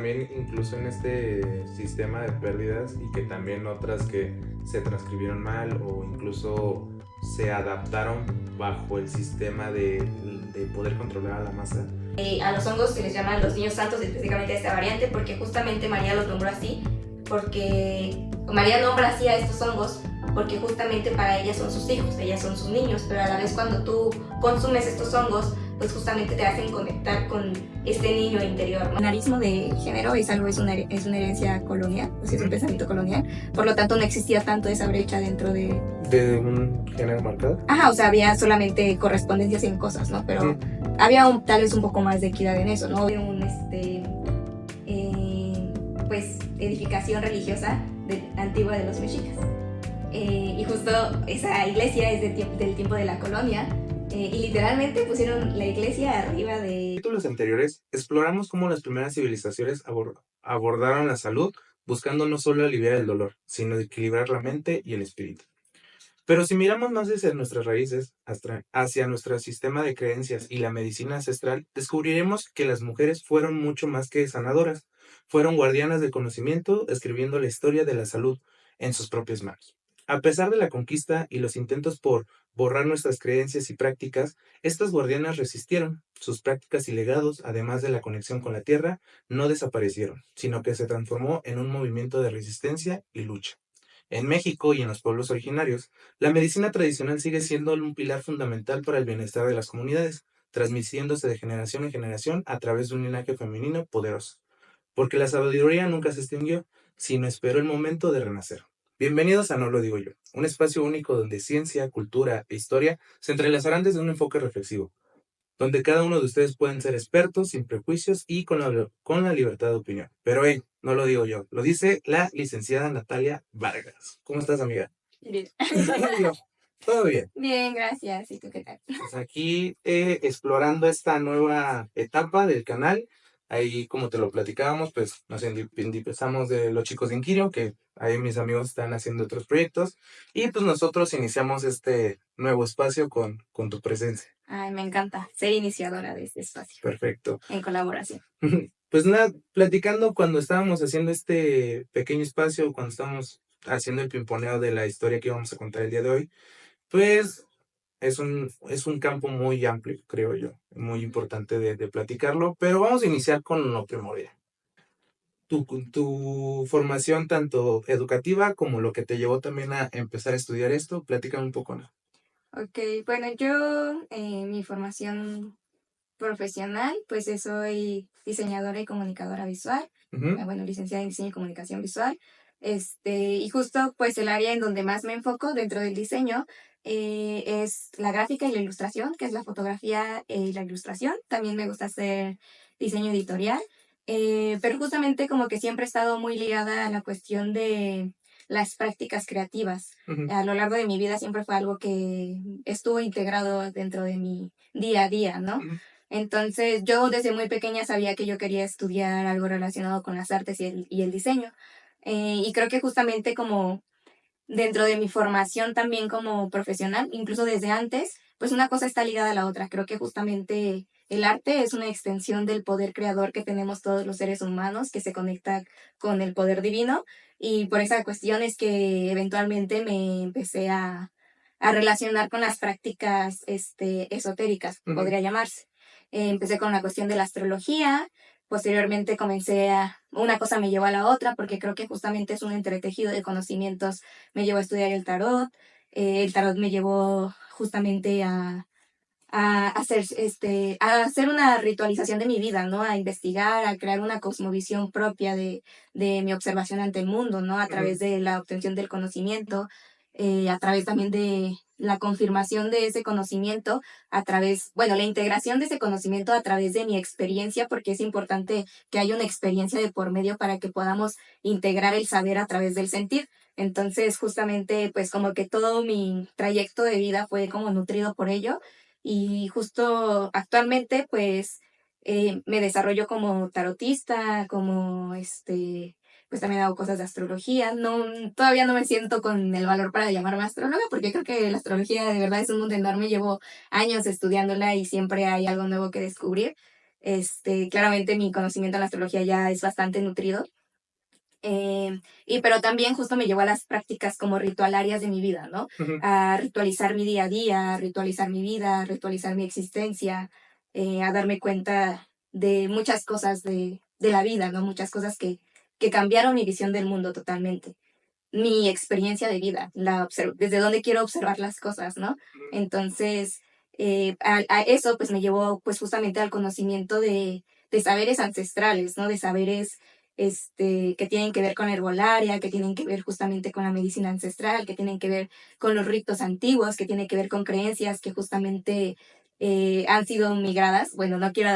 También incluso en este sistema de pérdidas y que también otras que se transcribieron mal o incluso se adaptaron bajo el sistema de poder controlar a la masa. A los hongos se les llama los niños santos, específicamente a esta variante, porque justamente María los nombró así, porque María nombra así a estos hongos porque justamente para ella son sus hijos, ellas son sus niños, pero a la vez cuando tú consumes estos hongos, pues justamente te hacen conectar con este niño interior, ¿no? El binarismo de género es una herencia colonial, o sea, es un pensamiento colonial, por lo tanto no existía tanto esa brecha dentro ¿De un género marcado? Ajá, o sea, había solamente correspondencias en cosas, ¿no? Pero había tal vez un poco más de equidad en eso, ¿no? Pues, edificación religiosa antigua de los mexicas. Y justo esa iglesia es del tiempo de la colonia, y literalmente pusieron la iglesia arriba de... En capítulos anteriores exploramos cómo las primeras civilizaciones abordaron la salud buscando no solo aliviar el dolor, sino equilibrar la mente y el espíritu. Pero si miramos más hacia nuestras raíces, hacia nuestro sistema de creencias y la medicina ancestral, descubriremos que las mujeres fueron mucho más que sanadoras, fueron guardianas del conocimiento, escribiendo la historia de la salud en sus propias manos. A pesar de la conquista y los intentos por borrar nuestras creencias y prácticas, estas guardianas resistieron. Sus prácticas y legados, además de la conexión con la tierra, no desaparecieron, sino que se transformó en un movimiento de resistencia y lucha. En México y en los pueblos originarios, la medicina tradicional sigue siendo un pilar fundamental para el bienestar de las comunidades, transmitiéndose de generación en generación a través de un linaje femenino poderoso. Porque la sabiduría nunca se extinguió, sino esperó el momento de renacer. Bienvenidos a No lo digo yo, un espacio único donde ciencia, cultura e historia se entrelazarán desde un enfoque reflexivo, donde cada uno de ustedes pueden ser expertos, sin prejuicios y con la libertad de opinión. Pero no lo digo yo, lo dice la licenciada Natalia Vargas. ¿Cómo estás, amiga? Bien. Todo bien. Bien, gracias. ¿Y tú qué tal? Pues aquí explorando esta nueva etapa del canal. Ahí, como te lo platicábamos, pues nos independizamos de los chicos de Inquirio, que ahí mis amigos están haciendo otros proyectos. Y pues nosotros iniciamos este nuevo espacio con tu presencia. Ay, me encanta ser iniciadora de este espacio. Perfecto. En colaboración. Pues nada, platicando cuando estábamos haciendo este pequeño espacio, cuando estábamos haciendo el pimponeo de la historia que íbamos a contar el día de hoy, pues es un campo muy amplio, creo yo, muy importante de platicarlo, pero vamos a iniciar con lo primordial. Tu formación tanto educativa como lo que te llevó también a empezar a estudiar esto, platícame un poco, ¿no? Ok, bueno, yo, mi formación profesional, pues soy diseñadora y comunicadora visual, bueno, licenciada en diseño y comunicación visual, y justo pues el área en donde más me enfoco dentro del diseño es la gráfica y la ilustración, que es la fotografía y la ilustración. También me gusta hacer diseño editorial, pero justamente como que siempre he estado muy ligada a la cuestión de las prácticas creativas. A lo largo de mi vida siempre fue algo que estuvo integrado dentro de mi día a día, ¿no? Entonces, yo desde muy pequeña sabía que yo quería estudiar algo relacionado con las artes y el diseño. Y creo que justamente como dentro de mi formación también como profesional, incluso desde antes, pues una cosa está ligada a la otra. Creo que justamente el arte es una extensión del poder creador que tenemos todos los seres humanos, que se conecta con el poder divino. Y por esa cuestión es que eventualmente me empecé a relacionar con las prácticas esotéricas, podría llamarse. Empecé con la cuestión de la astrología. Posteriormente una cosa me llevó a la otra, porque creo que justamente es un entretejido de conocimientos. Me llevó a estudiar el tarot me llevó justamente a hacer una ritualización de mi vida, ¿no? A investigar, a crear una cosmovisión propia de mi observación ante el mundo, ¿no? A través de la obtención del conocimiento, a través también de la confirmación de ese conocimiento, la integración de ese conocimiento a través de mi experiencia, porque es importante que haya una experiencia de por medio para que podamos integrar el saber a través del sentir. Entonces, justamente, pues como que todo mi trayecto de vida fue como nutrido por ello. Y justo actualmente, pues, me desarrollo como tarotista, pues también hago cosas de astrología. No, todavía no me siento con el valor para llamarme astróloga, porque creo que la astrología de verdad es un mundo enorme. Llevo años estudiándola y siempre hay algo nuevo que descubrir. Claramente mi conocimiento en la astrología ya es bastante nutrido. Pero también justo me llevó a las prácticas como ritualarias de mi vida, ¿no? A ritualizar mi día a día, a ritualizar mi vida, a ritualizar mi existencia, a darme cuenta de muchas cosas de la vida, ¿no? Muchas cosas que cambiaron mi visión del mundo totalmente. Mi experiencia de vida, desde dónde quiero observar las cosas, ¿no? Entonces, a eso pues me llevó pues justamente al conocimiento de saberes ancestrales, ¿no? De saberes que tienen que ver con la herbolaria, que tienen que ver justamente con la medicina ancestral, que tienen que ver con los ritos antiguos, que tienen que ver con creencias que justamente han sido migradas. Bueno, no quiero,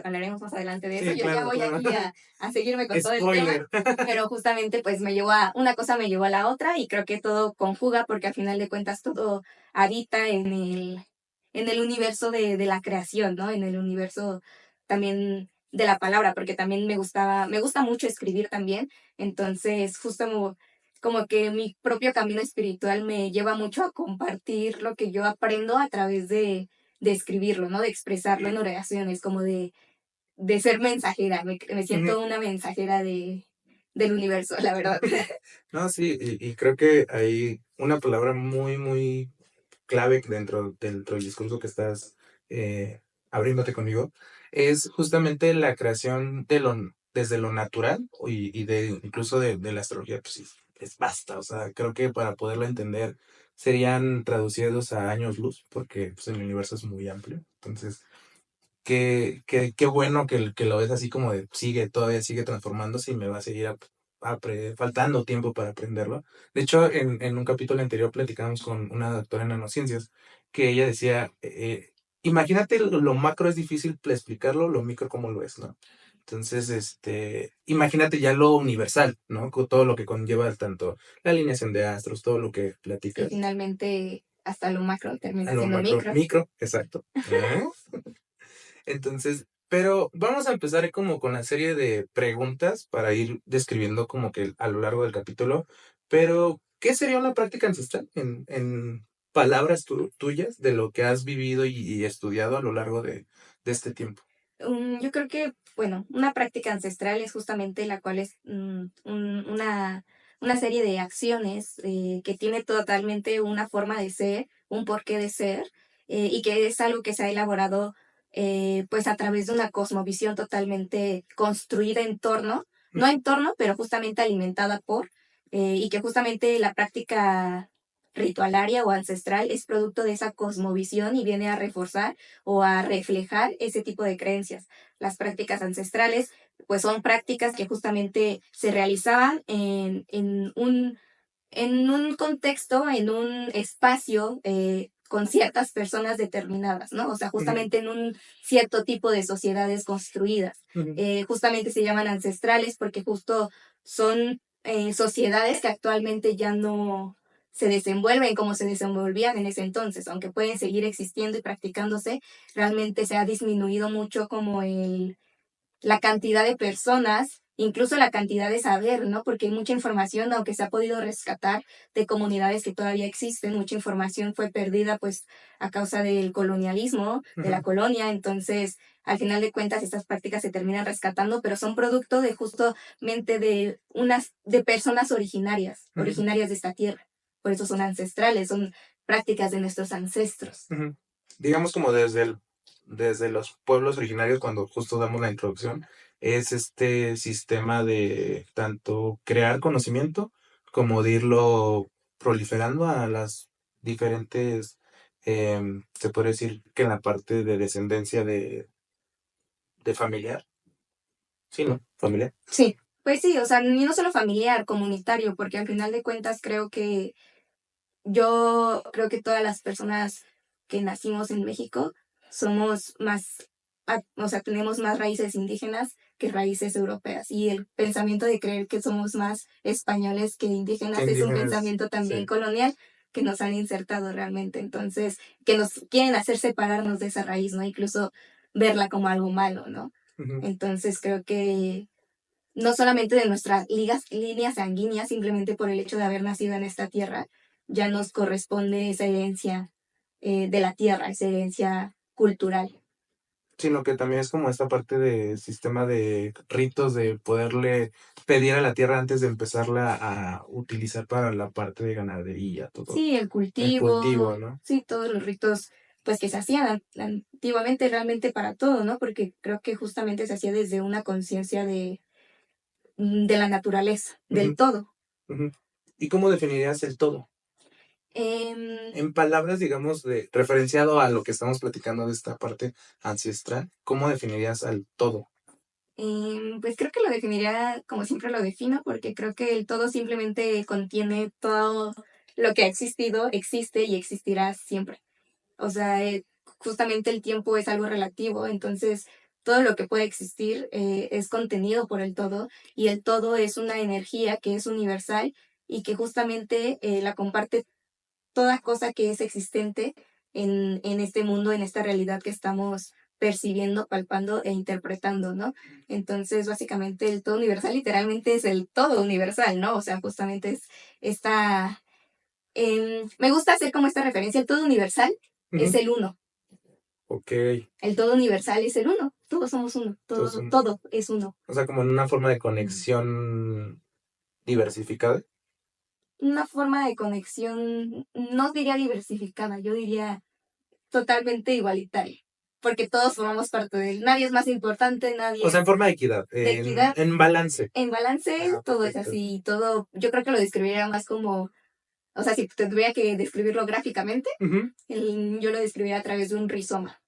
hablaremos más adelante de eso. Sí, Yo ya claro, voy claro. aquí a seguirme con todo el tema, Spoiler. pero justamente pues una cosa me llevó a la otra y creo que todo conjuga porque al final de cuentas todo habita en el universo de la creación, ¿no? En el universo también de la palabra, porque también me gusta mucho escribir también, entonces justo como que mi propio camino espiritual me lleva mucho a compartir lo que yo aprendo a través de escribirlo, ¿no? De expresarlo en oraciones, como de ser mensajera, me siento una mensajera del universo, la verdad. No, sí, y creo que hay una palabra muy, muy clave dentro del discurso que estás abriéndote conmigo, es justamente la creación desde lo natural y incluso de la astrología, pues sí, es basta, o sea, creo que para poderlo entender serían traducidos a años luz, porque pues, el universo es muy amplio, entonces qué bueno que lo ves así como de todavía sigue transformándose y me va a seguir faltando tiempo para aprenderlo. De hecho, en un capítulo anterior platicamos con una doctora en nanociencias que ella decía, imagínate lo macro es difícil explicarlo, lo micro como lo es, ¿no? Entonces, imagínate ya lo universal, ¿no? Con todo lo que conlleva tanto la alineación de astros, todo lo que Y platicas. finalmente hasta lo macro A termina lo siendo macro, micro. micro, exacto. Entonces, pero vamos a empezar como con la serie de preguntas para ir describiendo como que a lo largo del capítulo. Pero, ¿qué sería una práctica ancestral en palabras tuyas de lo que has vivido y estudiado a lo largo de este tiempo? Yo creo que, bueno, una práctica ancestral es justamente la cual es una serie de acciones que tiene totalmente una forma de ser, un porqué de ser, y que es algo que se ha elaborado pues a través de una cosmovisión totalmente construida en torno, no en torno, pero justamente alimentada por, y que justamente la práctica ritualaria o ancestral es producto de esa cosmovisión y viene a reforzar o a reflejar ese tipo de creencias. Las prácticas ancestrales, pues son prácticas que justamente se realizaban en un contexto, en un espacio con ciertas personas determinadas, ¿no? O sea, justamente en un cierto tipo de sociedades construidas. Justamente se llaman ancestrales porque justo son sociedades que actualmente ya no se desenvuelven como se desenvolvían en ese entonces, aunque pueden seguir existiendo y practicándose, realmente se ha disminuido mucho como la cantidad de personas, incluso la cantidad de saber, ¿no? Porque hay mucha información, aunque se ha podido rescatar de comunidades que todavía existen, mucha información fue perdida pues a causa del colonialismo, de la colonia, entonces al final de cuentas estas prácticas se terminan rescatando, pero son producto de justamente de personas originarias de esta tierra. Por eso son ancestrales, son prácticas de nuestros ancestros. Digamos como desde los pueblos originarios, cuando justo damos la introducción, es este sistema de tanto crear conocimiento como de irlo proliferando a las diferentes, se puede decir que en la parte de descendencia de familiar. Sí, ¿no? Familiar. Sí, pues sí, o sea, y no solo familiar, comunitario, porque al final de cuentas yo creo que todas las personas que nacimos en México somos o sea, tenemos más raíces indígenas que raíces europeas. Y el pensamiento de creer que somos más españoles que indígenas es un Indígenas, pensamiento también sí. colonial que nos han insertado realmente. Entonces, que nos quieren hacer separarnos de esa raíz, ¿no? Incluso verla como algo malo, ¿no? Entonces, creo que no solamente de nuestras líneas sanguíneas, simplemente por el hecho de haber nacido en esta tierra, ya nos corresponde esa herencia de la tierra, esa herencia cultural. Sino que también es como esta parte de sistema de ritos de poderle pedir a la tierra antes de empezarla a utilizar para la parte de ganadería, todo Sí, el el cultivo, cultivo, ¿no? sí, todos los ritos pues que se hacían antiguamente realmente para todo, ¿no? Porque creo que justamente se hacía desde una conciencia de la naturaleza, del Ujú, todo. ujú. ¿Y cómo definirías el todo? Em, En palabras, digamos, de referenciado a lo que estamos platicando de esta parte ancestral, ¿cómo definirías al todo? pues creo que lo definiría como siempre lo defino, porque creo que el todo simplemente contiene todo lo que ha existido, existe y existirá siempre. O sea, justamente el tiempo es algo relativo, entonces todo lo que puede existir es contenido por el todo y el todo es una energía que es universal y que justamente la comparte toda cosa que es existente en este mundo, en esta realidad que estamos percibiendo, palpando e interpretando, ¿no? Entonces, básicamente el todo universal literalmente es el todo universal, ¿no? O sea, justamente es esta... me gusta hacer como esta referencia, el todo universal es Ujú. el uno, Ok, el todo universal es el uno, todos somos uno, entonces, todo, todo es uno. o sea, como en una forma de conexión diversificada. Una forma de conexión, no diría diversificada, yo diría totalmente igualitaria, porque todos formamos parte de él. Nadie es más importante, O nadie sea, en es forma de equidad, de equidad. en balance. En balance, Ah, todo es perfecto. así, todo, yo creo que lo describiría más como, o sea, si te tuviera que describirlo gráficamente, Ujú. yo lo describiría a través de un rizoma.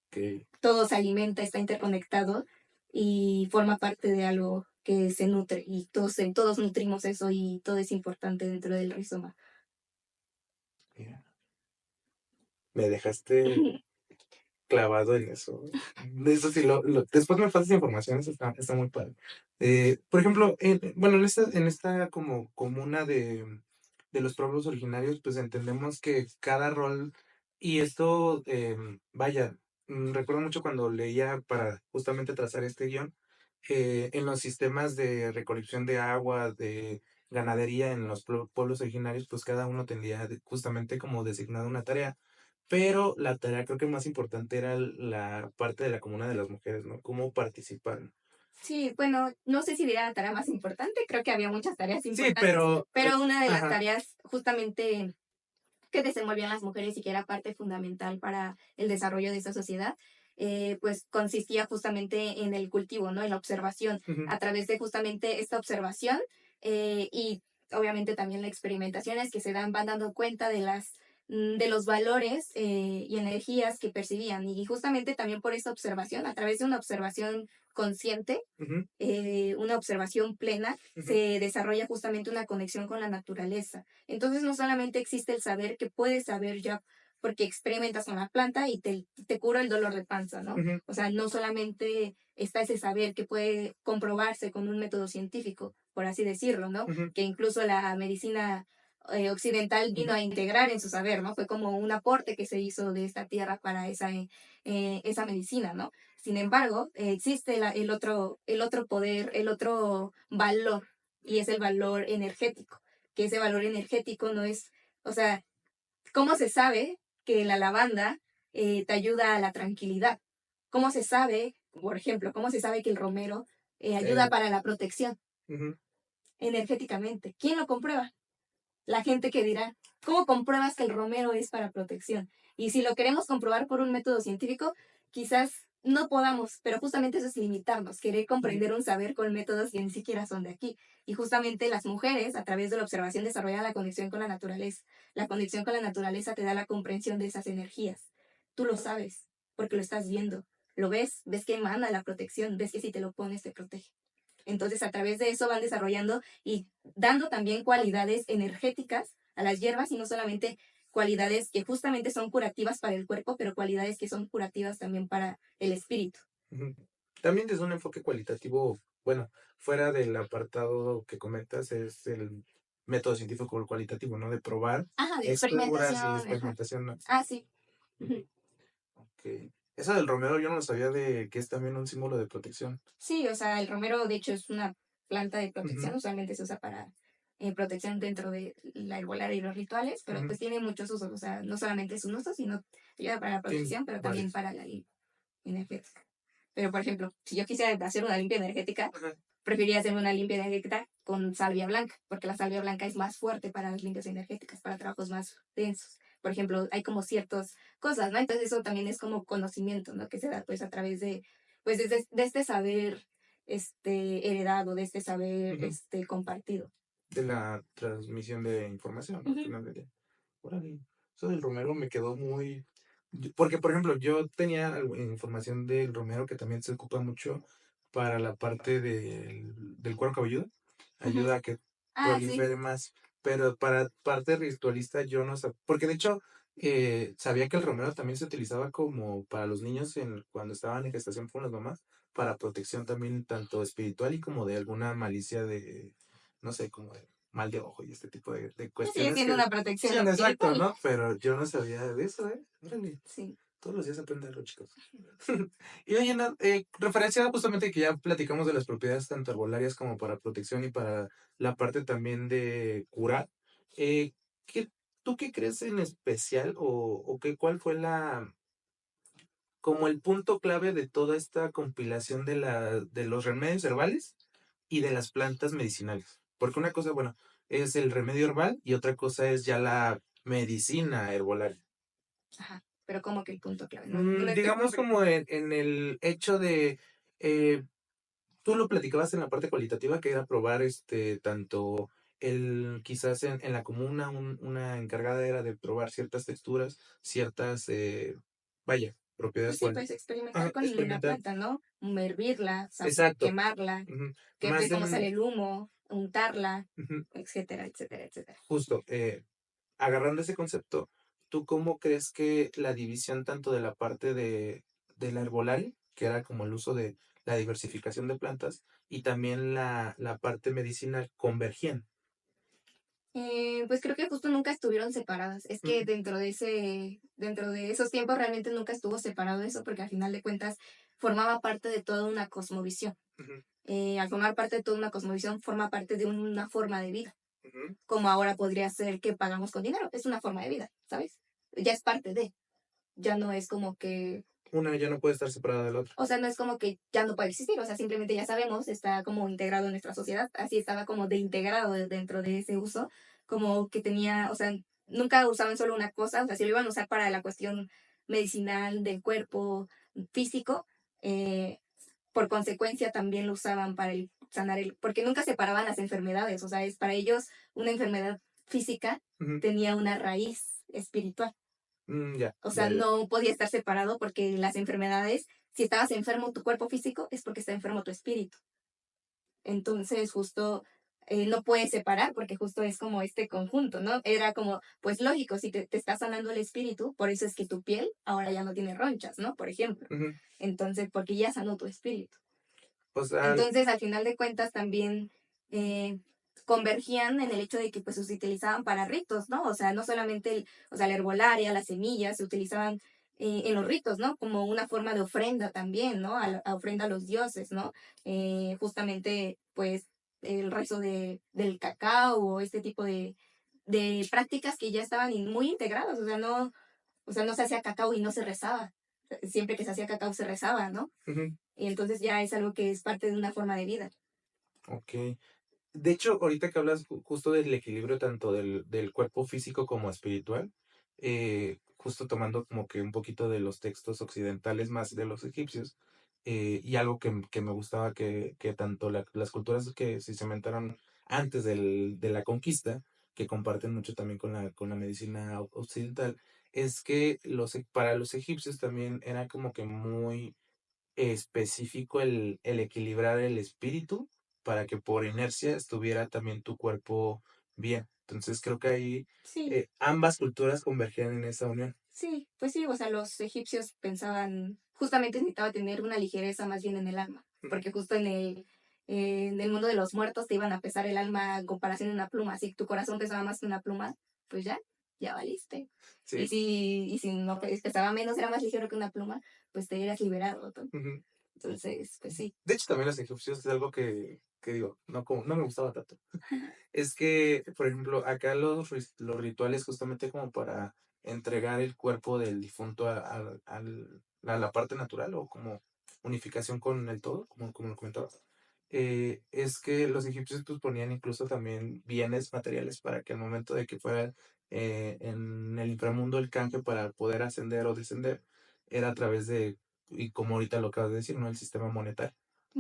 Ok. Todo se alimenta, está interconectado y forma parte de algo que se nutre y todos nutrimos eso y todo es importante dentro del rizoma. Mira, me dejaste clavado en eso. De eso sí, después me pasas información, eso está muy padre. Por ejemplo, bueno, en esta como comuna de los pueblos originarios, pues entendemos que cada rol, y esto, vaya, recuerdo mucho cuando leía para justamente trazar este guión, en los sistemas de recolección de agua, de ganadería en los pueblos originarios, pues cada uno tendría justamente como designado una tarea, pero la tarea creo que más importante era la parte de la comuna de las mujeres, ¿no? Cómo participar. Sí, bueno, no sé si diría la tarea más importante, creo que había muchas tareas Sí, importantes, pero, pero una de las ajá, tareas justamente que desenvolvían las mujeres y que era parte fundamental para el desarrollo de esa sociedad, pues consistía justamente en el cultivo, ¿no? En la observación, ujú, a través de justamente esta observación y obviamente también las experimentaciones que se dan, van dando cuenta de los valores y energías que percibían. Y justamente también por esta observación, a través de una observación consciente, ujú, una observación plena, ujú, se desarrolla justamente una conexión con la naturaleza. Entonces no solamente existe el saber que puedes saber ya porque experimentas con la planta y te cura el dolor de panza, ¿no? ujú, O sea, no solamente está ese saber que puede comprobarse con un método científico, por así decirlo, ¿no? ujú, Que incluso la medicina occidental vino ujú, a integrar en su saber, ¿no? Fue como un aporte que se hizo de esta tierra para esa medicina, ¿no? Sin embargo, existe el otro poder, el otro valor, y es el valor energético, que ese valor energético no es, o sea, ¿cómo se sabe que la lavanda te ayuda a la tranquilidad? ¿Cómo se sabe, por ejemplo, cómo se sabe que el romero ayuda eh, para la protección ujú, energéticamente? ¿Quién lo comprueba? La gente que dirá, ¿cómo compruebas que el romero es para protección? Y si lo queremos comprobar por un método científico, quizás no podamos, pero justamente eso es limitarnos, querer ujú, comprender un saber con métodos que ni siquiera son de aquí. Y justamente las mujeres, a través de la observación, desarrollan la conexión con la naturaleza. La conexión con la naturaleza te da la comprensión de esas energías. Tú lo sabes, porque lo estás viendo. Lo ves, ves que emana la protección, ves que si te lo pones te protege. Entonces, a través de eso van desarrollando y dando también cualidades energéticas a las hierbas y no solamente cualidades que justamente son curativas para el cuerpo, pero cualidades que son curativas también para el espíritu. ujú. También desde un enfoque cualitativo, bueno, fuera del apartado que comentas, es el método científico cualitativo, ¿no? De probar, Ajá, de exploras y experimentación, ajá. experimentación, ¿no? Ah, sí. Ujú. Ok. Esa del romero yo no lo sabía de que es también un símbolo de protección. Sí, o sea, el romero de hecho es una planta de Ujú, protección, usualmente se usa para protección dentro de la herbolaria y los rituales, pero ujú. pues tiene muchos usos, o sea, no solamente es un uso, sino ayuda para la Tiene protección, pero también varios. para la limpia. energética. Pero, por ejemplo, si yo quisiera hacer una limpia energética, Ajá. preferiría hacer una limpia energética con salvia blanca, porque la salvia blanca es más fuerte para las limpias energéticas, para trabajos más densos. Por ejemplo, hay como ciertas cosas, ¿no? Entonces eso también es como conocimiento, ¿no? Que se da pues a través de, pues de este saber heredado, de este saber Ujú. compartido. De la transmisión de información, ¿no? Al Ujú. final del día. Órale, eso del romero me quedó muy... Porque, por ejemplo, yo tenía información del romero que también se ocupa mucho para la parte del cuero cabelludo. Ujú. Ayuda a que Ah, sí. prolifere más. Pero para parte ritualista yo no sabía. Porque de hecho, sabía que el romero también se utilizaba como para los niños cuando estaban en gestación con las mamás, para protección también tanto espiritual y como de alguna malicia de, no sé, como de mal de ojo y este tipo de Pues sigue cuestiones siendo que una protección sí, exacto, espiritual. ¿no? Pero yo no sabía de eso, ¿eh? Órale, Sí. todos los días aprende algo, chicos. Y oye, referencia justamente que ya platicamos de las propiedades tanto herbolarias como para protección y para la parte también de curar, eh, ¿qué, ¿tú qué crees en especial o cuál fue como el punto clave de toda esta compilación de los remedios herbales y de las plantas medicinales? Porque una cosa, bueno, es el remedio herbal y otra cosa es ya la medicina herbolaria. Ajá. Pero como que el punto clave. No, no estoy Digamos comprendiendo. como en el hecho de, eh, tú lo platicabas en la parte cualitativa, que era probar tanto quizás en la comuna, una encargada era de probar ciertas texturas, ciertas, vaya, propiedades Pues sí, pues experimentar ajá, con la experimentar. planta, ¿no? Hervirla, Exacto. quemarla, Ujú. que Más ve de cómo un, sale el humo, untarla, ujú, etcétera, etcétera, etcétera. justo, agarrando ese concepto, ¿tú cómo crees que la división tanto de la parte de la herbolaria, que era como el uso de la diversificación de plantas, y también la parte medicinal convergían? Pues creo que justo nunca estuvieron separadas. Es que Ujú, dentro de esos tiempos realmente nunca estuvo separado eso, porque al final de cuentas formaba parte de toda una cosmovisión. ujú, Al formar parte de toda una cosmovisión, forma parte de una forma de vida, ujú. como ahora podría ser que pagamos con dinero. Es una forma de vida, ¿sabes? Ya es parte de, ya no es como que Una ya no puede estar separada de la otra. O sea, no es como que ya no puede existir, o sea, simplemente ya sabemos, está como integrado en nuestra sociedad, así estaba como de integrado dentro de ese uso, como que tenía, o sea, nunca usaban solo una cosa, o sea, si lo iban a usar para la cuestión medicinal del cuerpo físico, eh, por consecuencia también lo usaban para el sanar el, porque nunca separaban las enfermedades, o sea, es para ellos una enfermedad física Ujú. tenía una raíz espiritual. Ya, O sea, ya, ya. no podía estar separado porque las enfermedades, si estabas enfermo tu cuerpo físico, es porque está enfermo tu espíritu. Entonces, justo no puedes separar porque justo es como este conjunto, ¿no? Era como, pues lógico, si te está sanando el espíritu, por eso es que tu piel ahora ya no tiene ronchas, ¿no? Por ejemplo. Ujú. Entonces, porque ya sanó tu espíritu. O sea, Entonces, al final de cuentas, también eh, convergían en el hecho de que pues se utilizaban para ritos, ¿no? O sea, no solamente, o sea, la herbolaria, las semillas, se utilizaban en los ritos, ¿no? Como una forma de ofrenda también, ¿no? A ofrenda a los dioses, ¿no? Justamente, pues, el rezo del cacao o este tipo de prácticas que ya estaban muy integradas, o sea, no se hacía cacao y no se rezaba. Siempre que se hacía cacao se rezaba, ¿no? ujú, Y entonces ya es algo que es parte de una forma de vida. ok. De hecho, ahorita que hablas justo del equilibrio tanto del cuerpo físico como espiritual, justo tomando como que un poquito de los textos occidentales más de los egipcios, y algo que me gustaba que tanto las culturas que se cimentaron antes de la conquista, que comparten mucho también con la medicina occidental, es que para los egipcios también era como que muy específico el equilibrar el espíritu para que por inercia estuviera también tu cuerpo bien. Entonces creo que ahí Sí, ambas culturas convergían en esa unión. sí, pues sí, o sea, los egipcios pensaban, justamente necesitaba tener una ligereza más bien en el alma, Ujú. porque justo en el mundo de los muertos te iban a pesar el alma en comparación a una pluma. Si tu corazón pesaba más que una pluma, pues ya valiste. Sí. Y si no pesaba menos, era más ligero que una pluma, pues te eras liberado, ¿no? Ujú. Entonces, pues sí. De hecho, también los egipcios es algo que digo, no, no me gustaba tanto. Es que, por ejemplo, acá los rituales justamente como para entregar el cuerpo del difunto al la parte natural o como unificación con el todo, como lo comentabas, es que los egipcios pues ponían incluso también bienes materiales para que al momento de que fuera en el inframundo el canje para poder ascender o descender, era a través de, y como ahorita lo acabas de decir, ¿no? El sistema monetario.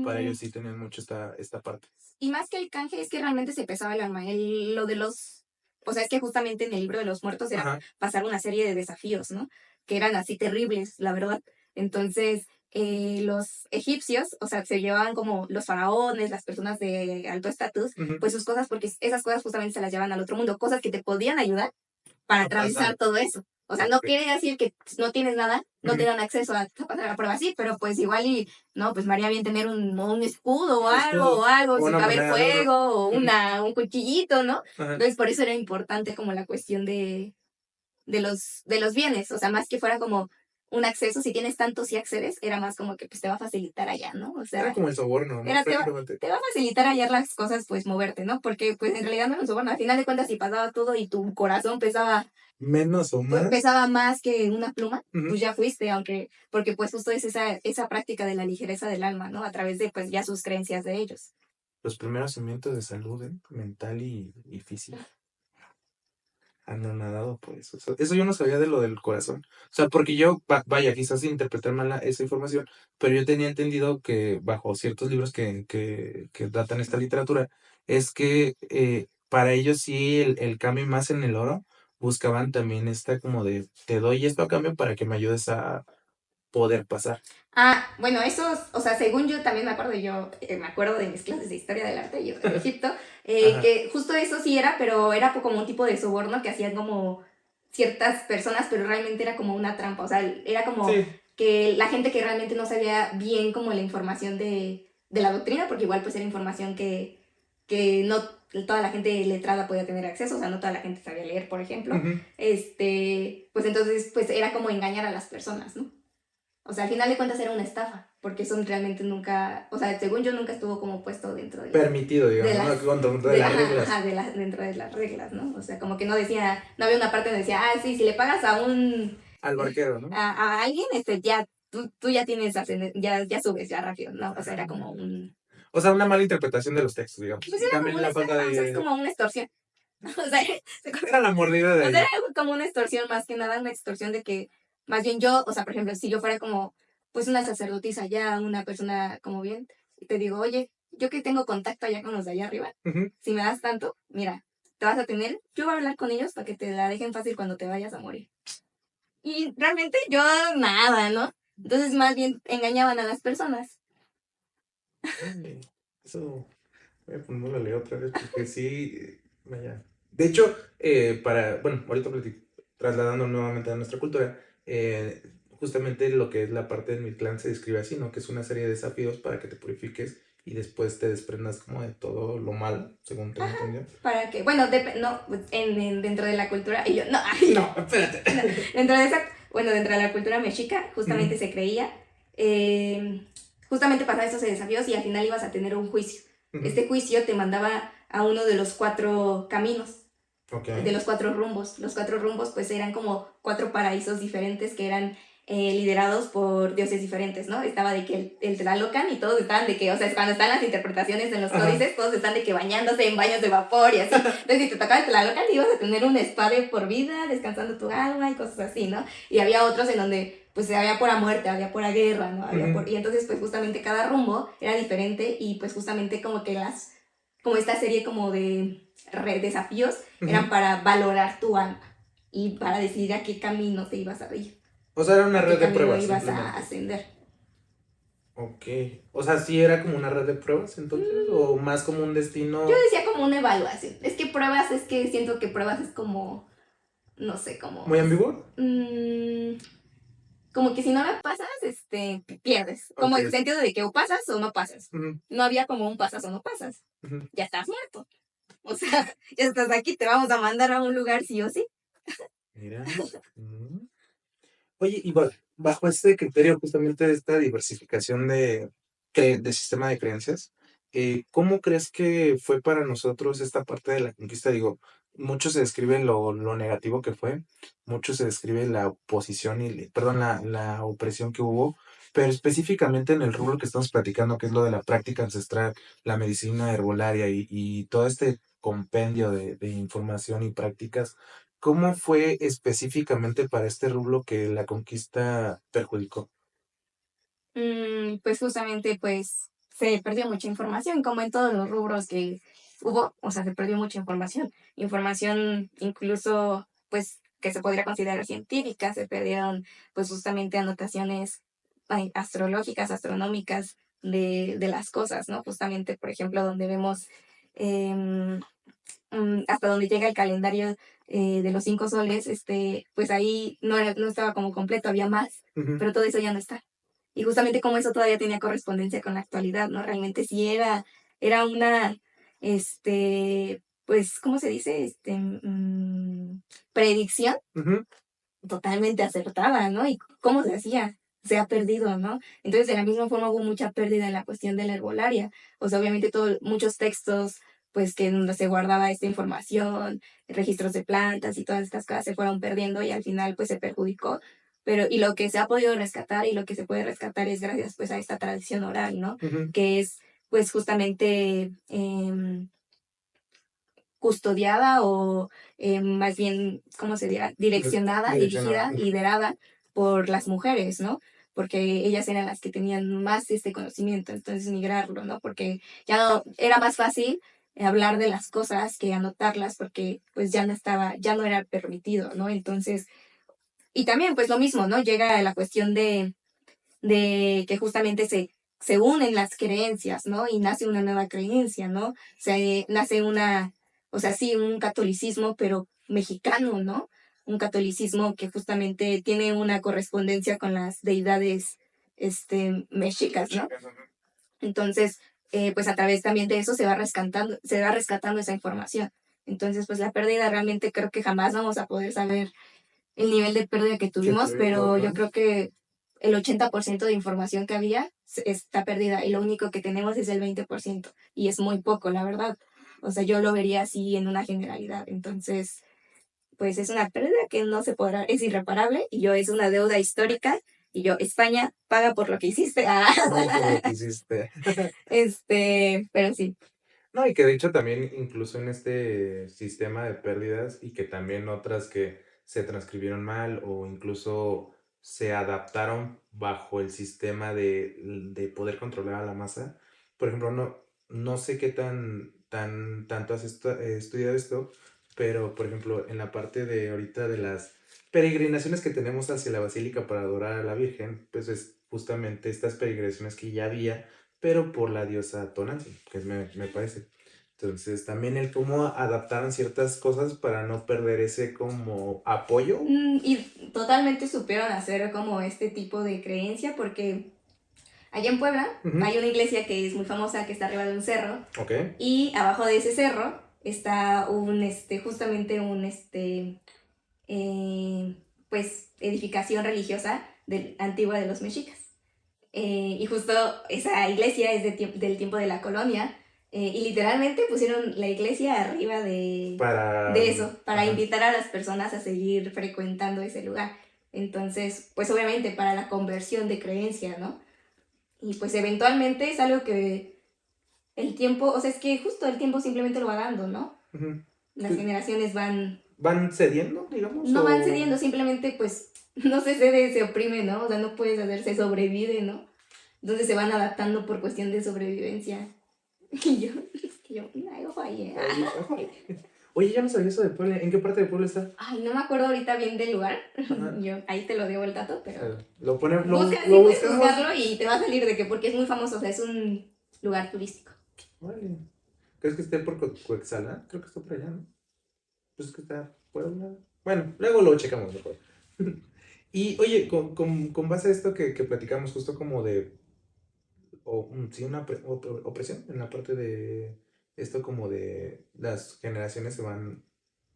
Para Mm, ellos sí tenían mucho esta parte. y más que el canje es que realmente se pesaba el alma. Lo de los... O sea, es que justamente en el libro de los muertos era Ajá. pasar una serie de desafíos, ¿no? Que eran así terribles, la verdad. Entonces, los egipcios, o sea, se llevaban como los faraones, las personas de alto estatus, Ujú. pues sus cosas, porque esas cosas justamente se las llevan al otro mundo, cosas que te podían ayudar para A pasar. atravesar todo eso. O sea, no Ok. quiere decir que no tienes nada, no te Ujú. dan acceso a pasar la prueba así, pero pues igual y, no, pues María bien tener un escudo Un escudo o algo, o sin una caber moneda de oro. fuego, o Ujú. un cuchillito, ¿no? Ajá. Entonces por eso era importante como la cuestión de los bienes, o sea, más que fuera como un acceso, si tienes tanto si accedes, era más como que pues te va a facilitar allá, ¿no? O Era sea, como el soborno, ¿no? era, Prácticamente. te va a facilitar hallar las cosas, pues moverte, ¿no? Porque pues en realidad no es un soborno, al final de cuentas si pasaba todo y tu corazón Menos o más. pesaba más que una pluma, Ujú. pues ya fuiste, aunque, porque pues justo es esa práctica de la ligereza del alma, ¿no? A través de pues ya sus creencias de ellos. Los primeros cimientos de salud, mental y física. Anonadado por eso. Eso yo no sabía de lo del corazón. O sea, porque yo, vaya, quizás interpretar mal esa información, pero yo tenía entendido que bajo ciertos libros que datan esta literatura, es que para ellos sí el cambio y más en el oro, buscaban también esta como de, te doy esto a cambio para que me ayudes a poder pasar. Ah, bueno, esos, o sea, según yo también me acuerdo, yo me acuerdo de mis clases de historia del arte yo, de Egipto, Ajá. que justo eso sí era, pero era como un tipo de soborno que hacían como ciertas personas, pero realmente era como una trampa, o sea, era como Sí. que la gente que realmente no sabía bien como la información de la doctrina, porque igual pues era información que no toda la gente letrada podía tener acceso, o sea, no toda la gente sabía leer, por ejemplo, Ujú. pues entonces pues era como engañar a las personas, ¿no? O sea, al final de cuentas era una estafa, porque eso realmente nunca, o sea, según yo nunca estuvo como puesto dentro Permitido, de digamos, ¿no? las, Contra las reglas. ajá, dentro de las reglas, ¿no? O sea, como que no decía, no había una parte donde decía, ah, sí, si le pagas a Al barquero, ¿no? a alguien, ya, tú ya tienes, ya subes, ya rápido, ¿no? O sea, era como Ah. un, O sea, una mala interpretación de los textos, digamos. pues era como También una la falta estafa, o sea, es de... como una extorsión. O sea, Era la mordida de o sea, ellos. era como una extorsión más que nada, una extorsión de que, más bien yo, o sea, por ejemplo, si yo fuera como, pues una sacerdotisa ya, una persona como bien, y te digo, oye, yo que tengo contacto allá con los de allá arriba, Ujú. si me das tanto, mira, te vas a tener, yo voy a hablar con ellos para que te la dejen fácil cuando te vayas a morir. Y realmente yo nada, ¿no? Entonces más bien engañaban a las personas. Órale, eso voy a ponerlo a leer otra vez porque sí, vaya. De hecho, bueno, ahorita trasladando nuevamente a nuestra cultura, justamente lo que es la parte de mi clan se describe así, ¿no? Que es una serie de desafíos para que te purifiques y después te desprendas como de todo lo malo, según tengo entendido. Para que, bueno, no, pues, dentro de la cultura, y yo, no, No, espérate. no, dentro de esa, bueno, dentro de la cultura mexica, justamente Ujú. se creía, justamente pasaba esos desafíos y al final ibas a tener un juicio. Ujú. Este juicio te mandaba a uno de los cuatro caminos, Ok. de los cuatro rumbos. Los cuatro rumbos pues eran como cuatro paraísos diferentes que eran liderados por dioses diferentes, ¿no? Estaba de que el Tlalocan y todos estaban de que, o sea, cuando están las interpretaciones en los Ajá. códices, todos están de que bañándose en baños de vapor y así. Entonces, si te tocaba el Tlalocan, ibas a tener un spa de por vida, descansando tu alma y cosas así, ¿no? Y había otros en donde, pues, había pura muerte, había pura guerra, ¿no? Ujú. Y entonces, pues, justamente cada rumbo era diferente y, pues, justamente como que como esta serie como de desafíos eran Ujú. para valorar tu alma y para decidir a qué camino te ibas a ir, O sea, era una a qué red de camino pruebas, ibas a simplemente. ascender. Ok. O sea, sí era como una red de pruebas entonces, o más como un Yo destino decía como una evaluación. Es que pruebas, es que siento que pruebas es como, no sé, muy como... ambiguo. mmm, como que si no la pasas, pierdes. Como Ok. el sentido de que o pasas o no pasas. Ujú. No había como un pasas o no pasas. Ujú. Ya estás muerto. O sea, ya estás aquí, te vamos a mandar a un lugar sí o sí. Mira. Ujú. Oye, y bajo este criterio justamente de esta diversificación de sistema de creencias, ¿cómo crees que fue para nosotros esta parte de la conquista? Digo, mucho se describe lo negativo que fue, mucho se describe la oposición perdón, la opresión que hubo, pero específicamente en el rubro que estamos platicando, que es lo de la práctica ancestral, la medicina herbolaria y todo este compendio de información y prácticas, ¿cómo fue específicamente para este rubro que la conquista perjudicó? Pues justamente, pues se perdió mucha información, como en todos los rubros que hubo, o sea, se perdió mucha información, información incluso, pues, que se podría considerar científica, se perdieron, pues, justamente anotaciones astrológicas, astronómicas de las cosas, ¿no? Justamente, por ejemplo, donde vemos em, hasta donde llega el calendario de los 5 soles, pues ahí no estaba como completo, había más, Ujú, pero todo eso ya no está. Y justamente como eso todavía tenía correspondencia con la actualidad, ¿no? Realmente sí era una, pues, ¿cómo se dice? Predicción ujú, totalmente acertada, ¿no? Y cómo se hacía, se ha perdido, ¿no? Entonces, de la misma forma hubo mucha pérdida en la cuestión de la herbolaria. O sea, obviamente muchos textos, pues, que donde se guardaba esta información, registros de plantas y todas estas cosas se fueron perdiendo y al final, pues, se perjudicó. Pero, y lo que se ha podido rescatar y lo que se puede rescatar es gracias, pues, a esta tradición oral, ¿no? ujú. Que es, pues, justamente custodiada o más bien, ¿cómo se dirá? Direccionada, Direccionada. dirigida, liderada por las mujeres, ¿no? Porque ellas eran las que tenían más este conocimiento, entonces migrarlo, ¿no? Porque ya no, era más fácil hablar de las cosas que anotarlas porque pues ya no estaba, ya no era permitido, ¿no? Entonces, y también pues lo mismo, ¿no? Llega la cuestión de que justamente se unen las creencias, ¿no? Y nace una nueva creencia, ¿no? Se nace o sea, sí, un catolicismo, pero mexicano, ¿no? Un catolicismo que justamente tiene una correspondencia con las deidades, mexicas, ¿no? Entonces, pues a través también de eso se va rescatando esa información. Entonces, pues la pérdida realmente creo que jamás vamos a poder saber el nivel de pérdida que Que tuvimos, tuvimos, pero yo ¿no? creo que el 80% de información que había está perdida y lo único que tenemos es el 20% y es muy poco, la verdad. O sea, yo lo vería así en una generalidad. Entonces, pues es una pérdida que no se podrá, es irreparable y yo es una deuda histórica y yo, España, paga por lo que hiciste. No por lo que hiciste. Pero sí. No, y que de hecho también incluso en este sistema de pérdidas y que también otras que se transcribieron mal o incluso se adaptaron bajo el sistema de poder controlar a la masa. Por ejemplo, no sé qué tanto has estudiado esto, pero por ejemplo, en la parte de ahorita de las peregrinaciones que tenemos hacia la basílica para adorar a la Virgen, pues es justamente estas peregrinaciones que ya había pero por la diosa Tonantzin, que me parece. Entonces, también el cómo adaptaron ciertas cosas para no perder ese como apoyo. Y totalmente supieron hacer como este tipo de creencia porque allá en Puebla Ujú, hay una iglesia que es muy famosa, que está arriba de un cerro, ok. y abajo de ese cerro está justamente eh, pues, edificación religiosa antigua de los mexicas. Y justo esa iglesia es del tiempo de la colonia, y literalmente pusieron la iglesia arriba Para, de eso, para ajá. invitar a las personas a seguir frecuentando ese lugar. Entonces, pues obviamente para la conversión de creencia, ¿no? Y pues eventualmente es algo que el tiempo, o sea, es que justo el tiempo simplemente lo va dando, ¿no? Ujú. Las Que generaciones ¿van cediendo, digamos? no van O. cediendo, simplemente pues no se cede, se oprime, ¿no? O sea, no puedes hacer, se sobrevive, ¿no? Entonces se van adaptando por cuestión de sobrevivencia. Ay, ojo ahí, ¿eh? Oye, ojo ahí. Oye, ya no sabía eso de Puebla. ¿En qué parte de Puebla está? Ay, no me acuerdo ahorita bien del lugar. Ajá. Yo ahí te lo debo el dato, pero Lo ponemos, busca, lo sí puedes buscamos. buscarlo y te va a salir de que porque es muy famoso, o sea, es un lugar turístico. Vale. ¿Crees que esté por Coexala? Creo que está por allá, ¿no? Pues es que está Puebla. Bueno, luego lo checamos mejor. Y oye, con base a esto que platicamos justo como de, sí, una opresión en la parte de esto como de las generaciones se van,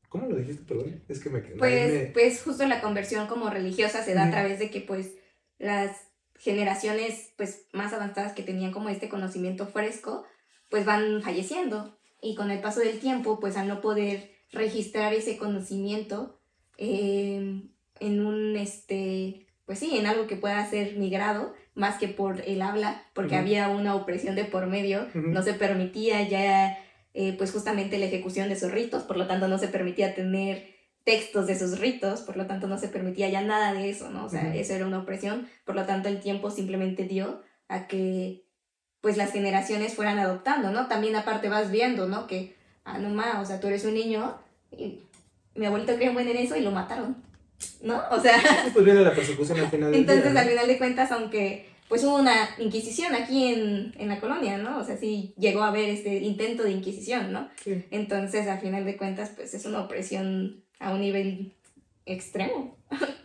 ¿cómo lo dijiste? Perdón, es que ahí me. Pues justo la conversión como religiosa se da a Ujú, través de que pues las generaciones pues más avanzadas que tenían como este conocimiento fresco pues van falleciendo y con el paso del tiempo pues al no poder registrar ese conocimiento en un, pues sí, en algo que pueda ser migrado, más que por el habla, porque había una opresión de por medio, no se permitía ya, pues justamente la ejecución de esos ritos, por lo tanto no se permitía tener textos de esos ritos, por lo tanto no se permitía ya nada de eso, ¿no? O sea, eso era una opresión, por lo tanto el tiempo simplemente dio a que pues las generaciones fueran adoptando, ¿no? También aparte vas viendo, ¿no? Que, no ma, o sea, tú eres un niño y mi abuelito creía buen en eso y lo mataron, ¿no? O sea... Pues viene la persecución al final del entonces, día, ¿no? Al final de cuentas, aunque pues hubo una inquisición aquí en la colonia, ¿no? O sea, sí llegó a haber este intento de inquisición, ¿no? Sí. Entonces, al final de cuentas, pues es una opresión a un nivel extremo.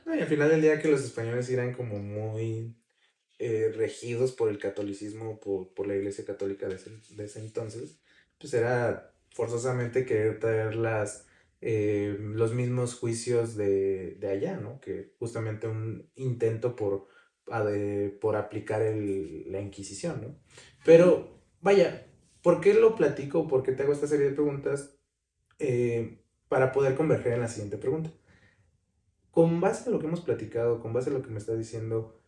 Y al final del día que los españoles eran como muy regidos por el catolicismo, por la iglesia católica de ese entonces, pues era forzosamente querer traer los mismos juicios de allá, ¿no? Que justamente un intento por aplicar la Inquisición, ¿no? Pero, vaya, ¿por qué lo platico? ¿Por qué te hago esta serie de preguntas? Para poder converger en la siguiente pregunta. Con base a lo que hemos platicado, con base a lo que me estás diciendo,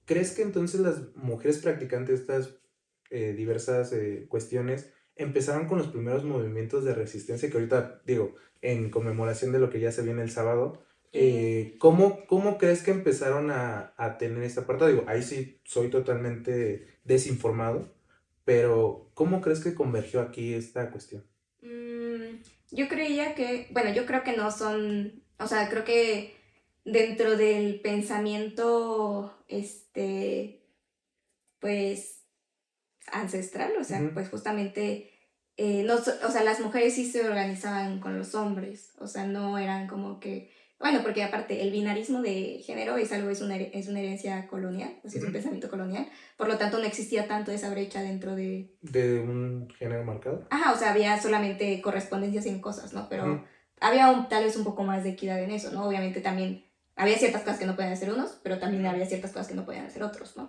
¿crees que entonces las mujeres practicantes de estas diversas cuestiones empezaron con los primeros movimientos de resistencia que ahorita, digo, en conmemoración de lo que ya se viene el sábado? ¿Cómo crees que empezaron a tener esta parte? Digo, ahí sí soy totalmente desinformado, pero ¿cómo crees que convergió aquí esta cuestión? Yo creía que, bueno, yo creo que no son, o sea, creo que dentro del pensamiento, pues, ancestral, o sea, pues justamente, no, o sea, las mujeres sí se organizaban con los hombres, o sea, no eran como que, bueno, porque aparte el binarismo de género es algo, es una herencia colonial, o sea, es un pensamiento colonial, por lo tanto no existía tanto esa brecha dentro de... ¿De un género marcado? Ajá, o sea, había solamente correspondencias en cosas, ¿no? Pero había tal vez un poco más de equidad en eso, ¿no? Obviamente también había ciertas cosas que no podían hacer unos, pero también había ciertas cosas que no podían hacer otros, ¿no?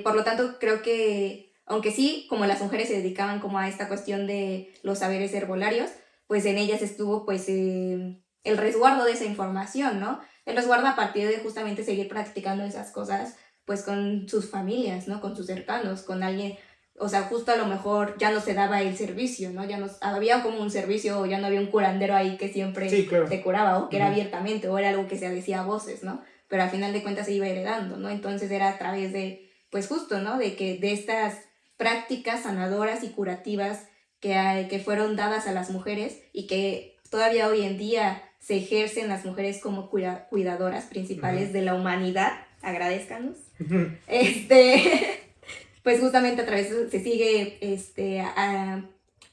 Por lo tanto, creo que, aunque sí, como las mujeres se dedicaban como a esta cuestión de los saberes herbolarios, pues en ellas estuvo pues el resguardo de esa información, ¿no? El resguardo a partir de justamente seguir practicando esas cosas pues con sus familias, ¿no? Con sus cercanos, con alguien, o sea, justo a lo mejor ya no se daba el servicio, ¿no? Ya no había como un servicio o ya no había un curandero ahí que siempre Sí, claro. te curaba o que era abiertamente o era algo que se decía a voces, ¿no? Pero al final de cuentas se iba heredando, ¿no? Entonces era a través de, pues justo, ¿no? De estas prácticas sanadoras y curativas que fueron dadas a las mujeres y que todavía hoy en día se ejercen las mujeres como cuidadoras principales de la humanidad, agradezcanos. Pues justamente a través de, se sigue,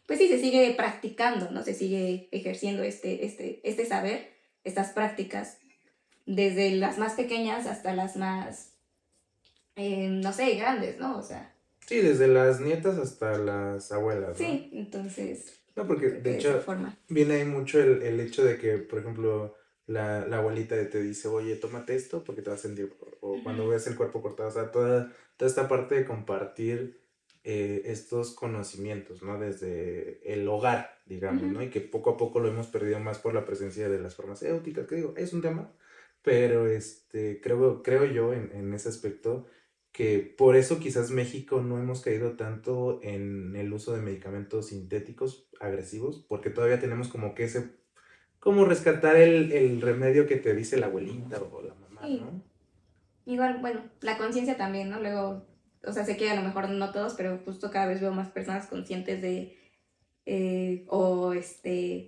pues sí, se sigue practicando, ¿no? Se sigue ejerciendo este saber, estas prácticas, desde las más pequeñas hasta las más, no sé, grandes, ¿no? O sea. Sí, desde las nietas hasta las abuelas, ¿no? Sí, entonces. No, porque de hecho viene ahí mucho el hecho de que, por ejemplo, la abuelita te dice, oye, tómate esto porque te vas a sentir, o cuando ves el cuerpo cortado, o sea, toda esta parte de compartir estos conocimientos, ¿no? Desde el hogar, digamos, ¿no? Y que poco a poco lo hemos perdido más por la presencia de las farmacéuticas, que digo, es un tema, pero creo yo en ese aspecto que por eso quizás México no hemos caído tanto en el uso de medicamentos sintéticos agresivos, porque todavía tenemos como que como rescatar el remedio que te dice la abuelita o la mamá, sí. ¿no? Igual, bueno, la conciencia también, ¿no? Luego, o sea, sé que a lo mejor no todos, pero justo cada vez veo más personas conscientes de,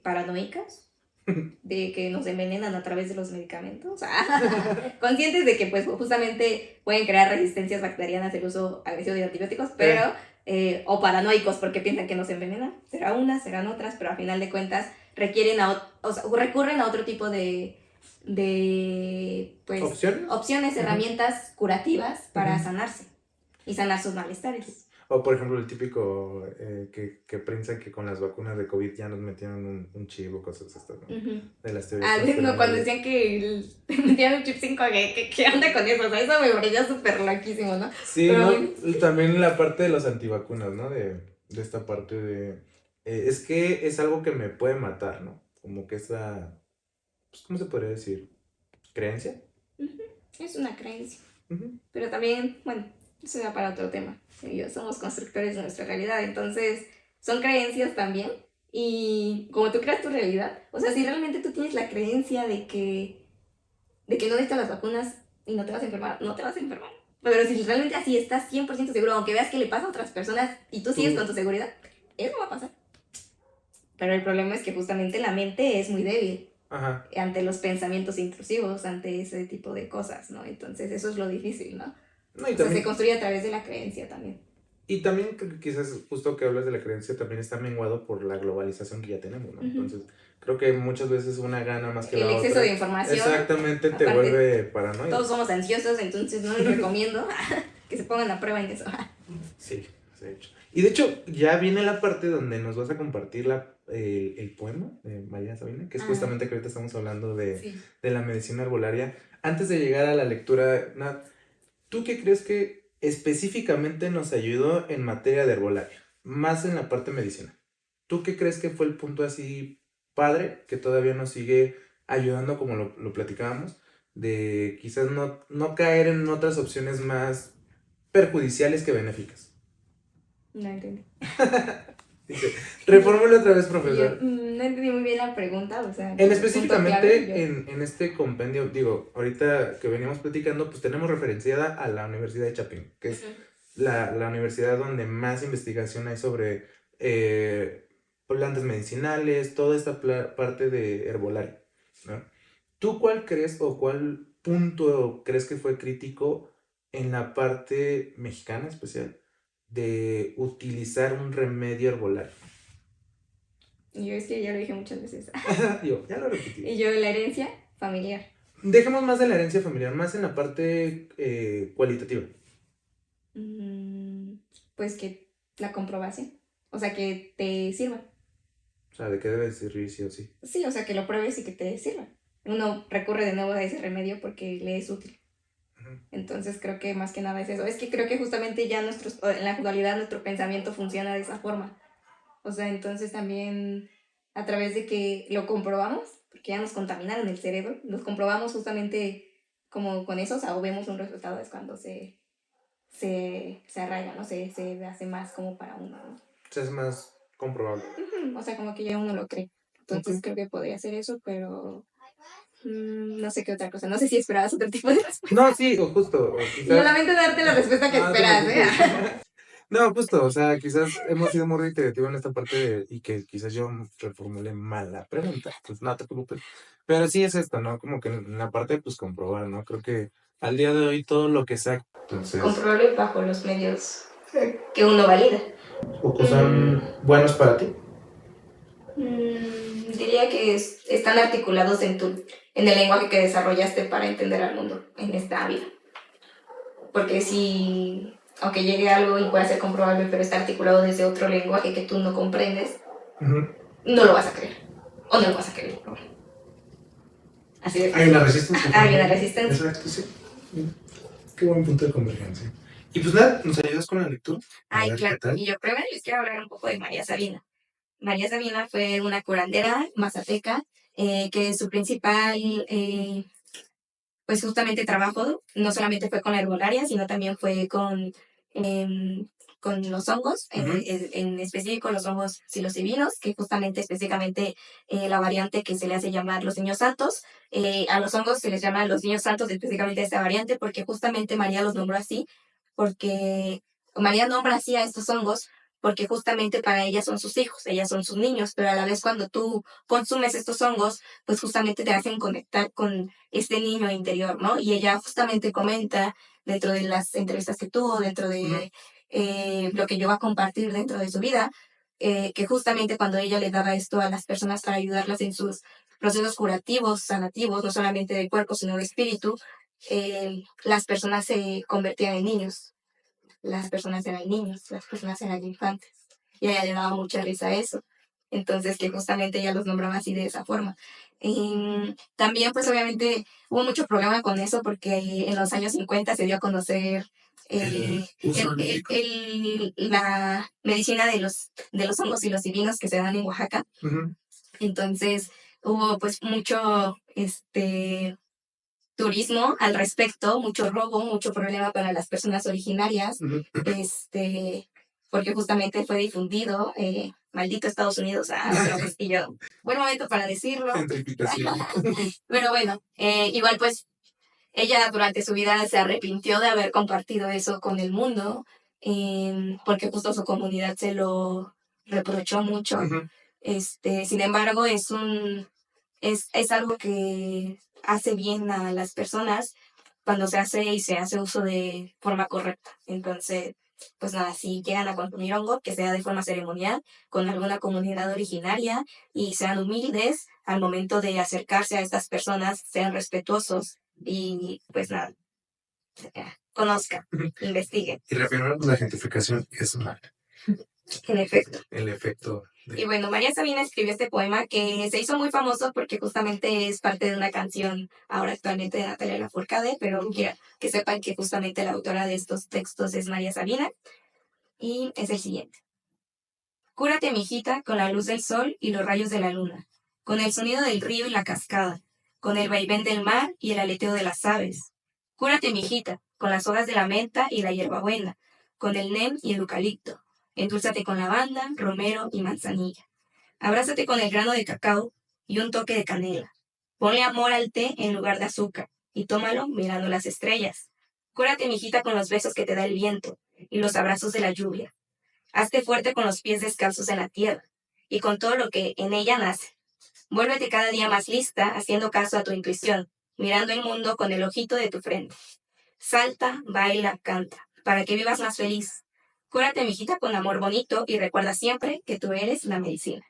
paranoicas, de que nos envenenan a través de los medicamentos, conscientes de que pues justamente pueden crear resistencias bacterianas el uso agresivo de antibióticos, pero, o paranoicos porque piensan que nos envenenan, será unas, serán otras, pero a final de cuentas recurren a otro tipo de pues, opciones, herramientas curativas para sanarse y sanar sus malestares. O por ejemplo el típico que piensan que con las vacunas de COVID ya nos metieron un chip o cosas estas, ¿no? De las teorías. No, cuando decían que metían un chip 5G, ¿qué onda con eso? O sea, eso me parecía súper loquísimo, ¿no? Sí, pero, ¿no? También la parte de los antivacunas, ¿no? De esta parte de es que es algo que me puede matar, ¿no? Como que esa, pues, ¿cómo se podría decir? ¿Creencia? Ujú, es una creencia. Ujú. Pero también, bueno, eso ya para otro tema. Ellos somos constructores de nuestra realidad, entonces son creencias también. Y como tú creas tu realidad, o sea, si realmente tú tienes la creencia de que no necesitas las vacunas y no te vas a enfermar, no te vas a enfermar. Pero si realmente así estás 100% seguro, aunque veas que le pasa a otras personas y tú sigues con Tú, tu seguridad, eso va a pasar. Pero el problema es que justamente la mente es muy débil ajá. ante los pensamientos intrusivos, ante ese tipo de cosas, ¿no? Entonces eso es lo difícil, ¿no? No, y O sea, se también, construye a través de la creencia también. creo que quizás justo que hablas de la creencia también está menguado por la globalización que ya tenemos, ¿no? Ujú. Entonces, creo que muchas veces una gana más que El la exceso de otra. información, Exactamente te aparte, vuelve paranoico. todos somos ansiosos, entonces no les recomiendo que se pongan a prueba en eso. Sí, de hecho. Y de hecho, ya viene la parte donde nos vas a compartir el poema de María Sabina, que es Ah, justamente que ahorita estamos hablando sí. de la medicina herbolaria. Antes de llegar a la lectura, Nat, ¿tú qué crees que específicamente nos ayudó en materia de herbolaria? Más en la parte medicinal. ¿Tú qué crees que fue el punto así padre que todavía nos sigue ayudando, como lo platicábamos, de quizás no caer en otras opciones más perjudiciales que benéficas? No entendí. Dice, reformule otra vez, Y yo profesor. no entendí muy bien la pregunta, o sea, En como el punto clave, específicamente yo... en este compendio, digo, ahorita que veníamos platicando, pues tenemos referenciada a la Universidad de Chapín, que es Ujú. la universidad donde más investigación hay sobre eh, plantas medicinales, toda esta parte de herbolaria, ¿no? ¿Tú cuál crees o cuál punto crees que fue crítico en la parte mexicana especial de utilizar un remedio herbolario? Y yo es que ya lo dije muchas veces. Yo, ya lo repetí. Y yo la herencia familiar. Dejemos más de la herencia familiar, más en la parte cualitativa. Mm, pues que la comprobación, o sea, que te sirva. O sea, de qué debe servir sí o sí. Sí, o sea, que lo pruebes y que te sirva. Uno recurre de nuevo a ese remedio porque le es útil. Ujú. Entonces creo que más que nada es eso. Es que creo que justamente ya en la actualidad nuestro pensamiento funciona de esa forma. O sea, entonces también a través de que lo comprobamos, porque ya nos contaminaron el cerebro, nos comprobamos justamente como con eso, o sea, o vemos un resultado, es cuando se arraiga, ¿no? Se hace más como para uno, ¿no? O sea, es más comprobable. Ujú, o sea, como que ya uno lo cree. Ok. Entonces creo que podría ser eso, pero no sé qué otra cosa. No sé si esperabas otro tipo de respuesta. No, sí, o justo, o Y yo quizás. lamento darte la respuesta que No, no te esperas, ¿eh? preocupes. No, justo, o sea, quizás hemos sido muy reiterativos en esta parte y que quizás yo reformulé mal la pregunta, pues no te preocupes. Pero sí es esto, ¿no? Como que en la parte, pues comprobar, ¿no? Creo que al día de hoy todo lo que sea, entonces, Comprobarlo bajo los medios que uno valida. o que Mm, son buenos para ti. Diría que están articulados en el lenguaje que desarrollaste para entender al mundo en esta vida. Porque si, aunque llegue algo y pueda ser comprobable, pero está articulado desde otro lenguaje que tú no comprendes, Ujú. no lo vas a creer. O no lo vas a querer probar. Así de Hay fácil. una resistencia. Hay una resistencia. Exacto, sí. Qué buen punto de convergencia. Y pues nada, ¿nos ayudas con la lectura? A Ay, ver qué claro. tal. Y yo primero les quiero hablar un poco de María Sabina. María Sabina fue una curandera mazateca que su principal pues justamente trabajo no solamente fue con la herbolaria, sino también fue con los hongos, Ujú. en específico los hongos psilocibinos, que justamente específicamente la variante que se le hace llamar los niños santos. A los hongos se les llama los niños santos específicamente a esta variante porque justamente María los nombró así, porque María nombra así a estos hongos porque justamente para ella son sus hijos, ellas son sus niños, pero a la vez cuando tú consumes estos hongos, pues justamente te hacen conectar con este niño interior, ¿no? Y ella justamente comenta dentro de las entrevistas que tuvo, dentro de lo que yo va a compartir dentro de su vida, que justamente cuando ella le daba esto a las personas para ayudarlas en sus procesos curativos, sanativos, no solamente del cuerpo, sino de espíritu, las personas se convertían en niños, las personas eran niños, las personas eran infantes. Y a ella le daba mucha risa eso. Entonces, que justamente ella los nombraba así de esa forma. Y también, pues obviamente hubo mucho problema con eso porque en los años 50 se dio a conocer la medicina de los hongos y los divinos que se dan en Oaxaca. Entonces hubo pues mucho turismo al respecto, mucho robo, mucho problema para las personas originarias, porque justamente fue difundido, maldito Estados Unidos, pero pues, y yo, buen momento para decirlo. Pero bueno, igual pues ella durante su vida se arrepintió de haber compartido eso con el mundo, porque justo su comunidad se lo reprochó mucho. Sin embargo, es algo que hace bien a las personas cuando se hace uso de forma correcta. Entonces, pues nada, si llegan a consumir hongo, que sea de forma ceremonial, con alguna comunidad originaria, y sean humildes al momento de acercarse a estas personas, sean respetuosos y pues nada, conozcan, investiguen. Y reafirmar la gentrificación es mal. En efecto. El efecto. Y bueno, María Sabina escribió este poema que se hizo muy famoso porque justamente es parte de una canción ahora actualmente de Natalia Lafourcade, pero quiero que sepan que justamente la autora de estos textos es María Sabina, y es el siguiente. Cúrate, mijita, con la luz del sol y los rayos de la luna, con el sonido del río y la cascada, con el vaivén del mar y el aleteo de las aves. Cúrate, mijita, con las hojas de la menta y la hierbabuena, con el nem y el eucalipto. Endúlzate con lavanda, romero y manzanilla. Abrázate con el grano de cacao y un toque de canela. Ponle amor al té en lugar de azúcar y tómalo mirando las estrellas. Cúrate, mijita, con los besos que te da el viento y los abrazos de la lluvia. Hazte fuerte con los pies descalzos en la tierra y con todo lo que en ella nace. Vuélvete cada día más lista, haciendo caso a tu intuición, mirando el mundo con el ojito de tu frente. Salta, baila, canta, para que vivas más feliz. Cúrate, mijita, con amor bonito y recuerda siempre que tú eres la medicina.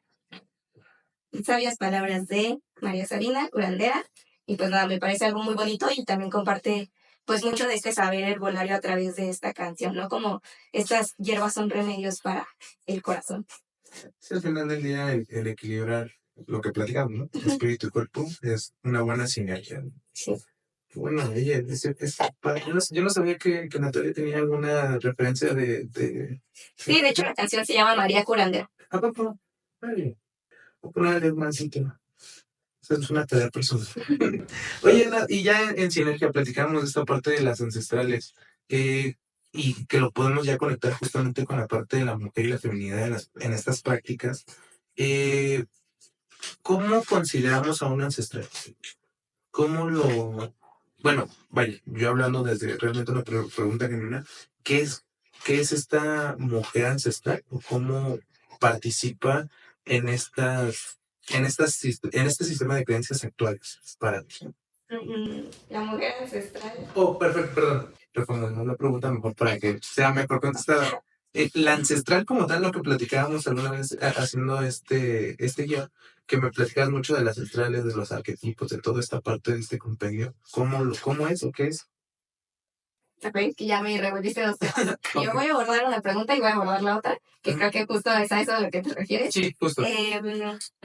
Sabias palabras de María Sabina, curandera, y pues nada, me parece algo muy bonito y también comparte pues mucho de este saber herbolario a través de esta canción, ¿no? Como estas hierbas son remedios para el corazón. Sí, al final del día el equilibrar lo que platicamos, ¿no? Espíritu y cuerpo es una buena sinergia. Sí. Bueno, oye, yo no sabía que Natalia tenía alguna referencia de... Sí, de hecho la canción se llama María Curandera. ¿A poco? Vale. Una vez más íntima. Esa es una tarea personal. Oye, y ya en Sinergia platicamos de esta parte de las ancestrales, y que lo podemos ya conectar justamente con la parte de la mujer y la feminidad en estas prácticas. ¿Cómo consideramos a un ancestral? ¿Cómo lo...? Bueno, vaya, yo hablando desde realmente una pregunta genuina, ¿qué es esta mujer ancestral? ¿O cómo participa en en este sistema de creencias actuales para ti? La mujer ancestral. Oh, perfecto, perdón. Reformulemos la pregunta mejor para que sea mejor contestada. La ancestral como tal, lo que platicábamos alguna vez haciendo este guión, que me platicabas mucho de las ancestrales, de los arquetipos, de toda esta parte de este compendio. ¿Cómo es o qué es? Que ya me revolviste los temas. Yo voy a abordar una pregunta y voy a abordar la otra, que creo que justo es a eso a lo que te refieres. Sí, justo.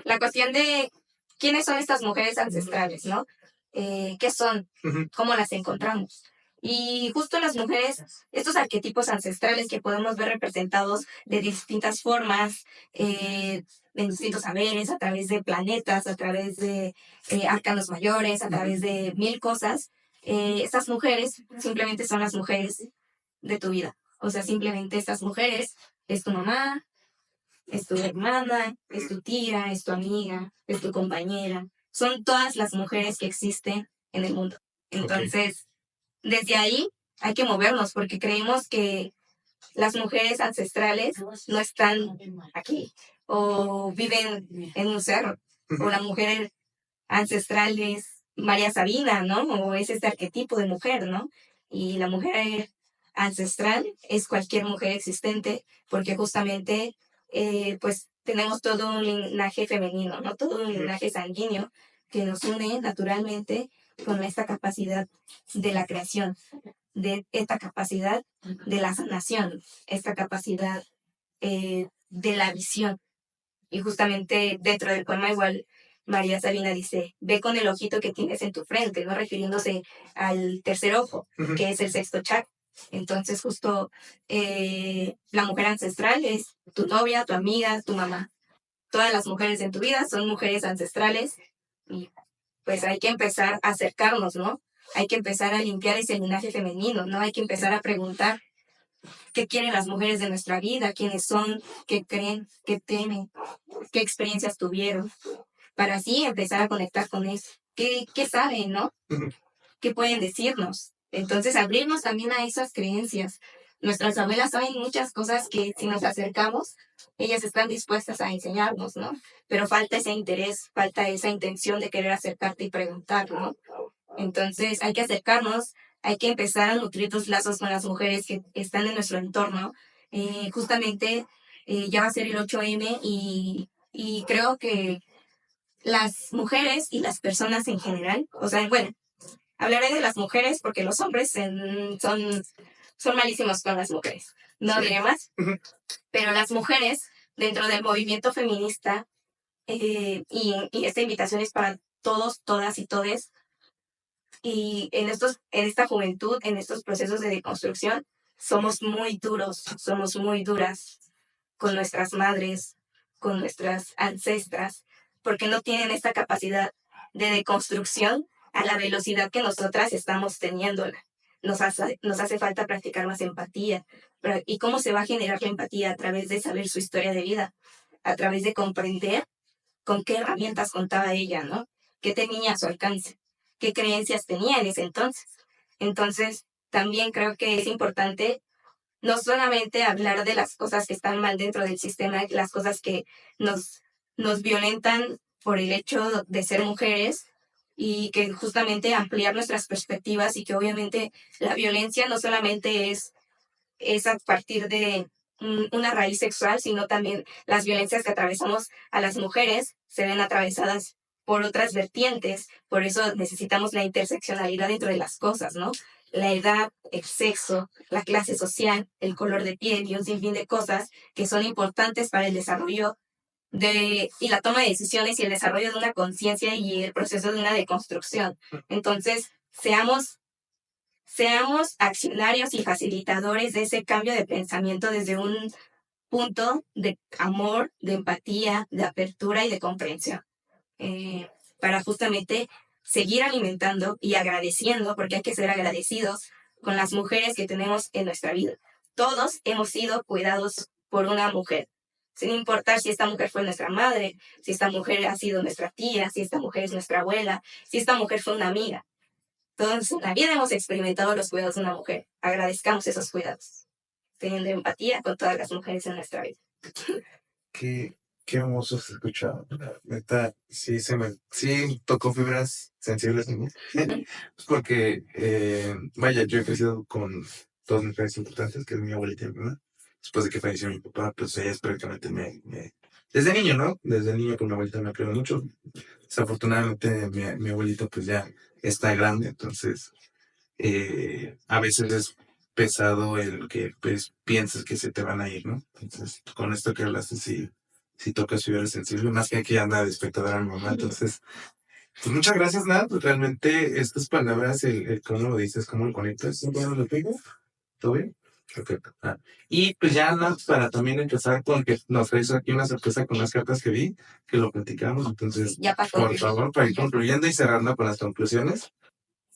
La cuestión de quiénes son estas mujeres ancestrales, ¿no? ¿Qué son? ¿Cómo las encontramos? Y justo las mujeres, estos arquetipos ancestrales que podemos ver representados de distintas formas, en distintos saberes, a través de planetas, a través de arcanos mayores, a través de mil cosas, estas mujeres simplemente son las mujeres de tu vida. O sea, simplemente estas mujeres es tu mamá, es tu hermana, es tu tía, es tu amiga, es tu compañera. Son todas las mujeres que existen en el mundo. Entonces, desde ahí hay que movernos porque creemos que las mujeres ancestrales no están aquí o viven en un cerro. O la mujer ancestral es María Sabina, ¿no? O es este arquetipo de mujer, ¿no? Y la mujer ancestral es cualquier mujer existente porque justamente pues tenemos todo un linaje femenino, ¿no? Todo un linaje sanguíneo que nos une naturalmente con esta capacidad de la creación, de esta capacidad de la sanación, esta capacidad de la visión. Y justamente dentro del poema igual María Sabina dice, ve con el ojito que tienes en tu frente, ¿no? Refiriéndose al tercer ojo, que es el sexto chakra. Entonces justo la mujer ancestral es tu novia, tu amiga, tu mamá. Todas las mujeres en tu vida son mujeres ancestrales y pues hay que empezar a acercarnos, ¿no? Hay que empezar a limpiar ese linaje femenino, ¿no? Hay que empezar a preguntar qué quieren las mujeres de nuestra vida, quiénes son, qué creen, qué temen, qué experiencias tuvieron, para así empezar a conectar con eso. ¿Qué saben, no? ¿Qué pueden decirnos? Entonces, abrirnos también a esas creencias. Nuestras abuelas saben muchas cosas que si nos acercamos, ellas están dispuestas a enseñarnos, ¿no? Pero falta ese interés, falta esa intención de querer acercarte y preguntar, ¿no? Entonces, hay que acercarnos, hay que empezar a nutrir los lazos con las mujeres que están en nuestro entorno. Justamente ya va a ser el 8M y creo que las mujeres y las personas en general, o sea, bueno, hablaré de las mujeres porque los hombres son malísimos con las mujeres. No diré más. Pero las mujeres, dentro del movimiento feminista, y esta invitación es para todos, todas y todes, y en esta juventud, en estos procesos de deconstrucción, somos muy duros, somos muy duras con nuestras madres, con nuestras ancestras, porque no tienen esta capacidad de deconstrucción a la velocidad que nosotras estamos teniéndola. Nos hace falta practicar más empatía. ¿Y cómo se va a generar la empatía? A través de saber su historia de vida, a través de comprender con qué herramientas contaba ella, ¿no? ¿Qué tenía a su alcance? ¿Qué creencias tenía en ese entonces? Entonces, también creo que es importante no solamente hablar de las cosas que están mal dentro del sistema, las cosas que nos, nos violentan por el hecho de ser mujeres y que justamente ampliar nuestras perspectivas y que obviamente la violencia no solamente es a partir de una raíz sexual, sino también las violencias que atravesamos a las mujeres se ven atravesadas por otras vertientes, por eso necesitamos la interseccionalidad dentro de las cosas, ¿no? La edad, el sexo, la clase social, el color de piel y un sinfín de cosas que son importantes para el desarrollo y la toma de decisiones y el desarrollo de una conciencia y el proceso de una deconstrucción. Entonces, seamos accionarios y facilitadores de ese cambio de pensamiento desde un punto de amor, de empatía, de apertura y de comprensión, para justamente seguir alimentando y agradeciendo, porque hay que ser agradecidos con las mujeres que tenemos en nuestra vida. Todos hemos sido cuidados por una mujer, sin importar si esta mujer fue nuestra madre, si esta mujer ha sido nuestra tía, si esta mujer es nuestra abuela, si esta mujer fue una amiga. Todos en la vida hemos experimentado los cuidados de una mujer. Agradezcamos esos cuidados, teniendo empatía con todas las mujeres en nuestra vida. Qué hermoso se escucha. Neta, sí tocó fibras sensibles en mí. Porque, vaya, yo he crecido con dos mujeres importantes, que es mi abuelita y mi mamá. Después de que falleció mi papá, pues ellas prácticamente desde niño, ¿no? Desde niño con mi abuelita me apoyó mucho. Desafortunadamente mi abuelito pues ya está grande, entonces a veces es pesado el que pues piensas que se te van a ir, ¿no? Entonces con esto que hablaste sí toca fibra sensible, más que aquí anda de espectadora mi mamá, entonces pues muchas gracias, Nat, pues, realmente estas palabras, el cómo lo dices, cómo lo conectas, ¿no? ¿Bueno, lo pego? ¿Todo bien? Perfecto. Y pues ya Nat, para también empezar con que nos traes aquí una sorpresa con las cartas que vi, que lo platicamos, entonces Ya para por concluir. favor, para ir concluyendo y cerrando con las conclusiones.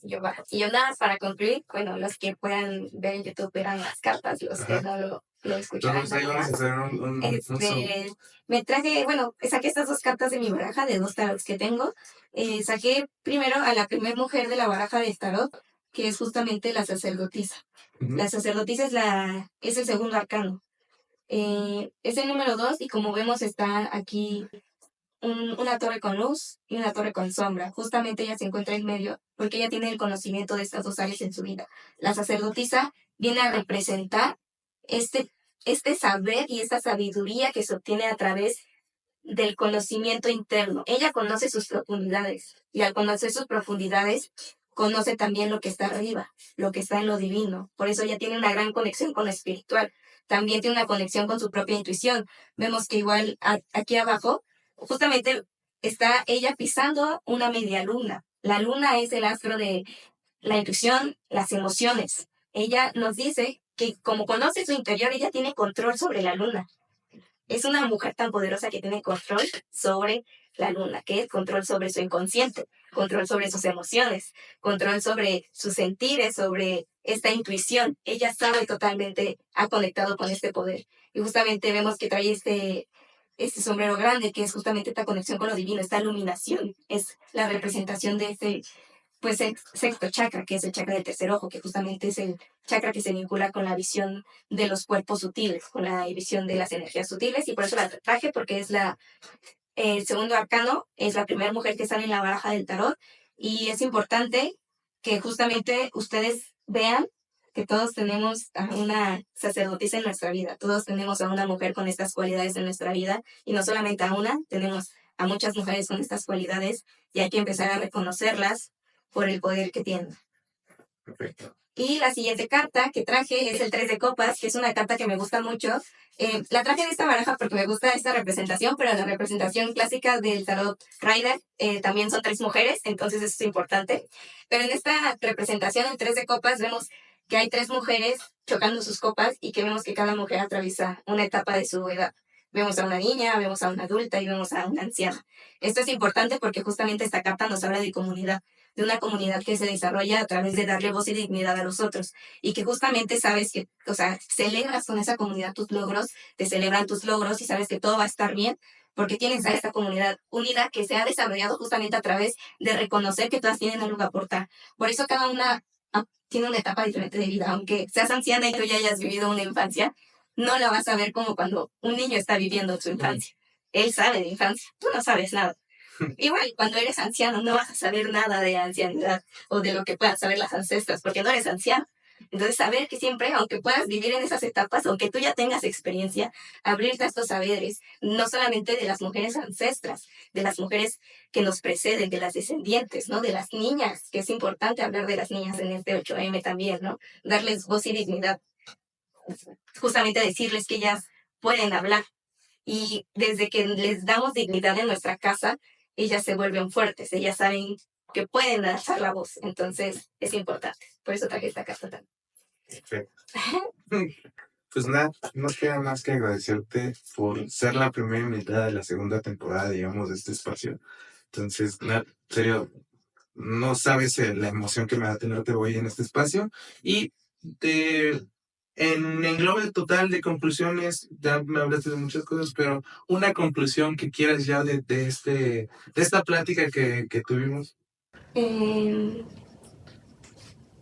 Y yo nada más para concluir, bueno, los que puedan ver en YouTube verán las cartas, los que no lo escucharán. Entonces ahí vamos a hacer un zoom. Me traje, bueno, saqué estas dos cartas de mi baraja, de dos tarots que tengo. Saqué primero a la primera mujer de la baraja de tarot, que es justamente la sacerdotisa. La sacerdotisa es el segundo arcano. Es el número 2 y como vemos está aquí una torre con luz y una torre con sombra. Justamente ella se encuentra en medio porque ella tiene el conocimiento de estas dos áreas en su vida. La sacerdotisa viene a representar este, este saber y esta sabiduría que se obtiene a través del conocimiento interno. Ella conoce sus profundidades y al conocer sus profundidades conoce también lo que está arriba, lo que está en lo divino. Por eso ella tiene una gran conexión con lo espiritual. También tiene una conexión con su propia intuición. Vemos que igual aquí abajo, justamente está ella pisando una media luna. La luna es el astro de la intuición, las emociones. ella nos dice que como conoce su interior, ella tiene control sobre la luna. Es una mujer tan poderosa que tiene control sobre la luna, que es control sobre su inconsciente, control sobre sus emociones, control sobre sus sentires, sobre esta intuición. Ella sabe totalmente, ha conectado con este poder. Y justamente vemos que trae este sombrero grande, que es justamente esta conexión con lo divino, esta iluminación, es la representación de este pues el sexto chakra, que es el chakra del tercer ojo, que justamente es el chakra que se vincula con la visión de los cuerpos sutiles, con la visión de las energías sutiles, y por eso la traje, porque es el segundo arcano, es la primera mujer que sale en la baraja del tarot, y es importante que justamente ustedes vean que todos tenemos a una sacerdotisa en nuestra vida, todos tenemos a una mujer con estas cualidades en nuestra vida, y no solamente a una, tenemos a muchas mujeres con estas cualidades, y hay que empezar a reconocerlas por el poder que tienen. Perfecto. Y la siguiente carta que traje es el 3 de copas, que es una carta que me gusta mucho. La traje de esta baraja porque me gusta esta representación, pero la representación clásica del tarot Rider también son 3 mujeres, entonces eso es importante. Pero en esta representación, el 3 de copas, vemos que hay 3 mujeres chocando sus copas y que vemos que cada mujer atraviesa una etapa de su edad. Vemos a una niña, vemos a una adulta y vemos a una anciana. Esto es importante porque justamente esta carta nos habla de comunidad, de una comunidad que se desarrolla a través de darle voz y dignidad a los otros, y que justamente sabes que, o sea, celebras con esa comunidad tus logros, te celebran tus logros y sabes que todo va a estar bien, porque tienes a esta comunidad unida que se ha desarrollado justamente a través de reconocer que todas tienen algo que aportar. Por eso cada una tiene una etapa diferente de vida, aunque seas anciana y tú ya hayas vivido una infancia, no la vas a ver como cuando un niño está viviendo su infancia. Él sabe de infancia, tú no sabes nada. Igual, cuando eres anciano no vas a saber nada de ancianidad o de lo que puedan saber las ancestras, porque no eres anciano. Entonces, saber que siempre, aunque puedas vivir en esas etapas, aunque tú ya tengas experiencia, abrirte a estos saberes, no solamente de las mujeres ancestras, de las mujeres que nos preceden, de las descendientes, ¿no? De las niñas, que es importante hablar de las niñas en este 8M también, ¿no? Darles voz y dignidad, justamente decirles que ellas pueden hablar. Y desde que les damos dignidad en nuestra casa, ellas se vuelven fuertes, ellas saben que pueden alzar la voz, entonces es importante. Por eso traje esta carta también. Perfecto. Pues nada, no queda más que agradecerte por ser la primera invitada de la segunda temporada, digamos, de este espacio. Entonces, nada, en serio, no sabes la emoción que me va a tenerte hoy en este espacio. Y en englobe total de conclusiones, ya me hablaste de muchas cosas, pero una conclusión que quieras ya de esta plática que tuvimos.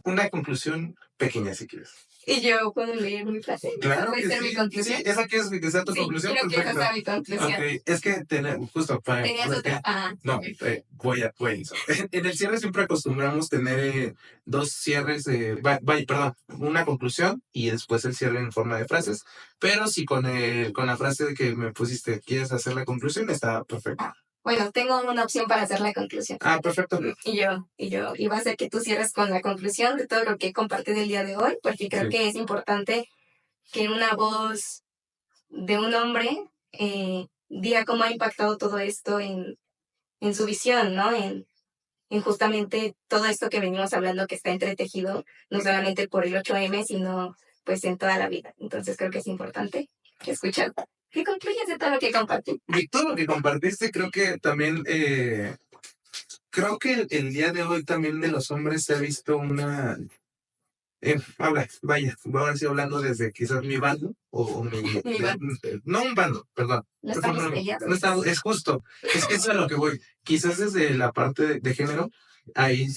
Una conclusión pequeña, si quieres. Y yo puedo leer mi frase. Claro ¿Puede que ser sí. mi conclusión? Sí, ¿esa quieres que sea tu conclusión? Creo que esa Perfecto. sea mi conclusión. Ok, es que justo para... ¿Tenías otra? No, voy a eso. En el cierre siempre acostumbramos tener 2 cierres, perdón, una conclusión y después el cierre en forma de frases, pero si con la frase que me pusiste quieres hacer la conclusión, está perfecto. Bueno, tengo una opción para hacer la conclusión. Perfecto. Y va a ser que tú cierres con la conclusión de todo lo que he compartido el día de hoy, porque creo que es importante que una voz de un hombre diga cómo ha impactado todo esto en su visión, ¿no? En justamente todo esto que venimos hablando que está entretejido, no solamente por el 8M, sino pues en toda la vida. Entonces creo que es importante escuchar. ¿Qué concluyes de todo lo que compartí? De todo lo que compartiste, creo que también, creo que el día de hoy también de los hombres se ha visto una... ahora sí hablando desde quizás mi bando, o mi... no un bando, perdón. No estamos peleados. No estamos, es justo, es que eso es a lo que voy. Quizás desde la parte de género, ahí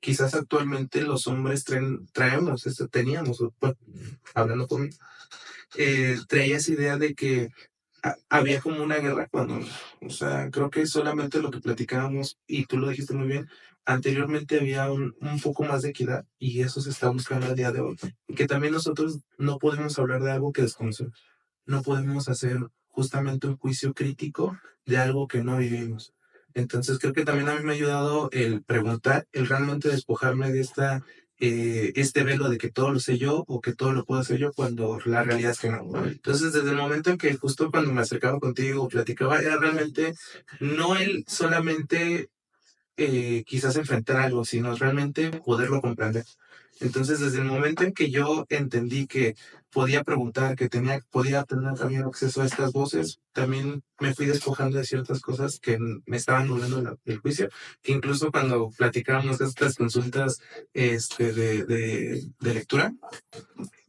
quizás actualmente los hombres teníamos, bueno, hablando por mí, traía esa idea de que había como una guerra cuando, o sea, creo que solamente lo que platicábamos, y tú lo dijiste muy bien, anteriormente había un poco más de equidad y eso se está buscando al día de hoy. Y que también nosotros no podemos hablar de algo que desconocemos, no podemos hacer justamente un juicio crítico de algo que no vivimos. Entonces creo que también a mí me ha ayudado el preguntar, el realmente despojarme de este velo de que todo lo sé yo o que todo lo puedo hacer yo cuando la realidad es que no. Entonces, desde el momento en que justo cuando me acercaba contigo, platicaba, era realmente no el solamente quizás enfrentar algo, sino realmente poderlo comprender. Entonces, desde el momento en que yo entendí que podía preguntar, que podía tener también acceso a estas voces, también me fui despojando de ciertas cosas que me estaban nublando el juicio, que incluso cuando platicábamos de estas consultas de lectura,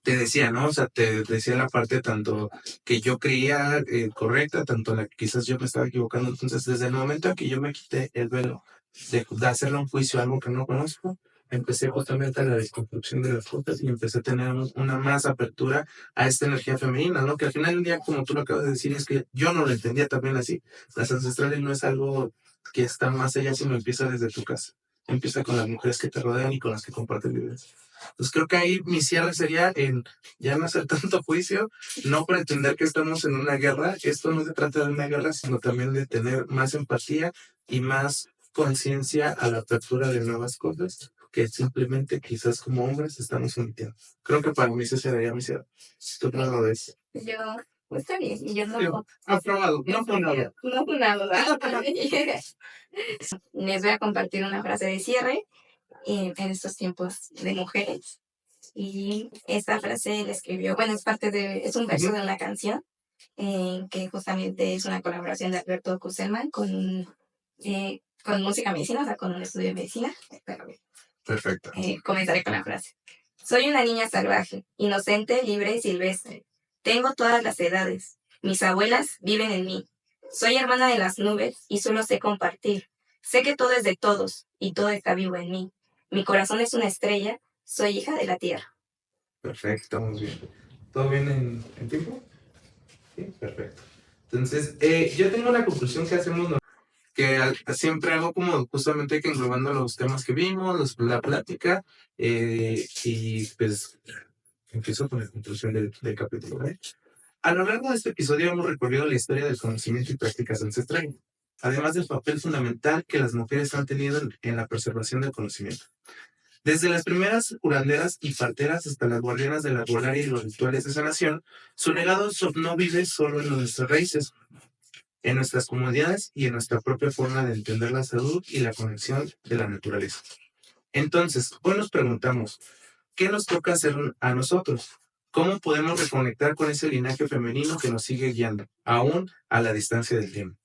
te decía, ¿no? O sea, te decía la parte tanto que yo creía correcta, tanto la que quizás yo me estaba equivocando. Entonces, desde el momento en que yo me quité el velo de hacerle un juicio a algo que no conozco, empecé justamente a la desconstrucción de las cosas y empecé a tener una más apertura a esta energía femenina, ¿no? Que al final del día, como tú lo acabas de decir, es que yo no lo entendía también así. Las ancestrales no es algo que está más allá, sino empieza desde tu casa. Empieza con las mujeres que te rodean y con las que comparten vivencias. Pues creo que ahí mi cierre sería en ya no hacer tanto juicio, no pretender que estamos en una guerra. Esto no se trata de una guerra, sino también de tener más empatía y más conciencia a la apertura de nuevas cosas que simplemente quizás como hombres estamos omitiendo. Creo que para mí ese sería mi cierre. ¿Tú no lo ves? Yo, pues está bien, y yo no. Yo, aprobado, no fue nada. No fue nada. Les voy a compartir una frase de cierre en estos tiempos de mujeres. Y esta frase la escribió, bueno, es un verso de una canción que justamente es una colaboración de Alberto Kuselman con música medicina, o sea, con un estudio de medicina. Perfecto. Comenzaré con la frase. Soy una niña salvaje, inocente, libre y silvestre. Tengo todas las edades. Mis abuelas viven en mí. Soy hermana de las nubes y solo sé compartir. Sé que todo es de todos y todo está vivo en mí. Mi corazón es una estrella. Soy hija de la tierra. Perfecto, muy bien. ¿Todo bien en tiempo? Sí, perfecto. Entonces, yo tengo una conclusión que hacemos, que siempre hago como justamente que englobando los temas que vimos, la plática, y pues empiezo con la conclusión del capítulo. A lo largo de este episodio hemos recorrido la historia del conocimiento y prácticas ancestrales, además del papel fundamental que las mujeres han tenido en la preservación del conocimiento. Desde las primeras curanderas y parteras hasta las guardianas de la herbolaria y los rituales de sanación, su legado no vive solo en nuestras raíces, en nuestras comunidades y en nuestra propia forma de entender la salud y la conexión de la naturaleza. Entonces, hoy nos preguntamos, ¿qué nos toca hacer a nosotros? ¿Cómo podemos reconectar con ese linaje femenino que nos sigue guiando, aún a la distancia del tiempo?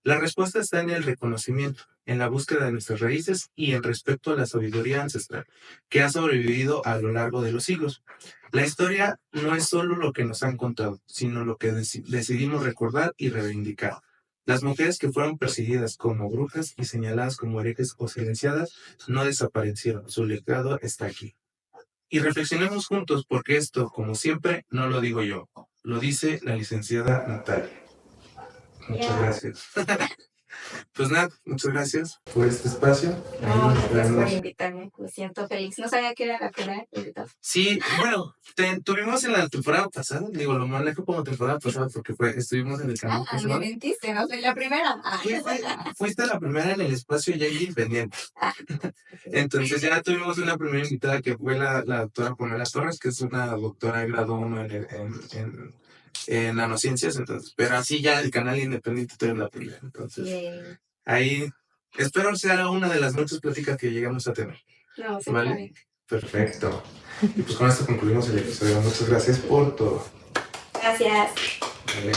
La respuesta está en el reconocimiento, en la búsqueda de nuestras raíces y en respecto a la sabiduría ancestral, que ha sobrevivido a lo largo de los siglos. La historia no es solo lo que nos han contado, sino lo que decidimos recordar y reivindicar. Las mujeres que fueron perseguidas como brujas y señaladas como herejes o silenciadas no desaparecieron, su legado está aquí. Y reflexionemos juntos porque esto, como siempre, no lo digo yo, lo dice la licenciada Natalia. Muchas gracias. Pues nada, muchas gracias por este espacio. No, gracias por invitarme. Me siento feliz. No sabía que era la primera invitada. Sí, bueno, tuvimos en la temporada pasada, digo, lo manejo como temporada pasada porque estuvimos en el canal. Me mentiste, no soy la primera. Fuiste la primera en el espacio ya independiente. Entonces ya tuvimos una primera invitada que fue la doctora Pamela Torres, que es una doctora de grado 1 en nanociencias, entonces, pero así ya el canal independiente tú eres la primera. Entonces, ahí espero sea una de las muchas pláticas que llegamos a tener. No, sí, ¿vale? Bien. Perfecto. Y pues con esto concluimos el episodio. Muchas gracias por todo. Gracias. Vale.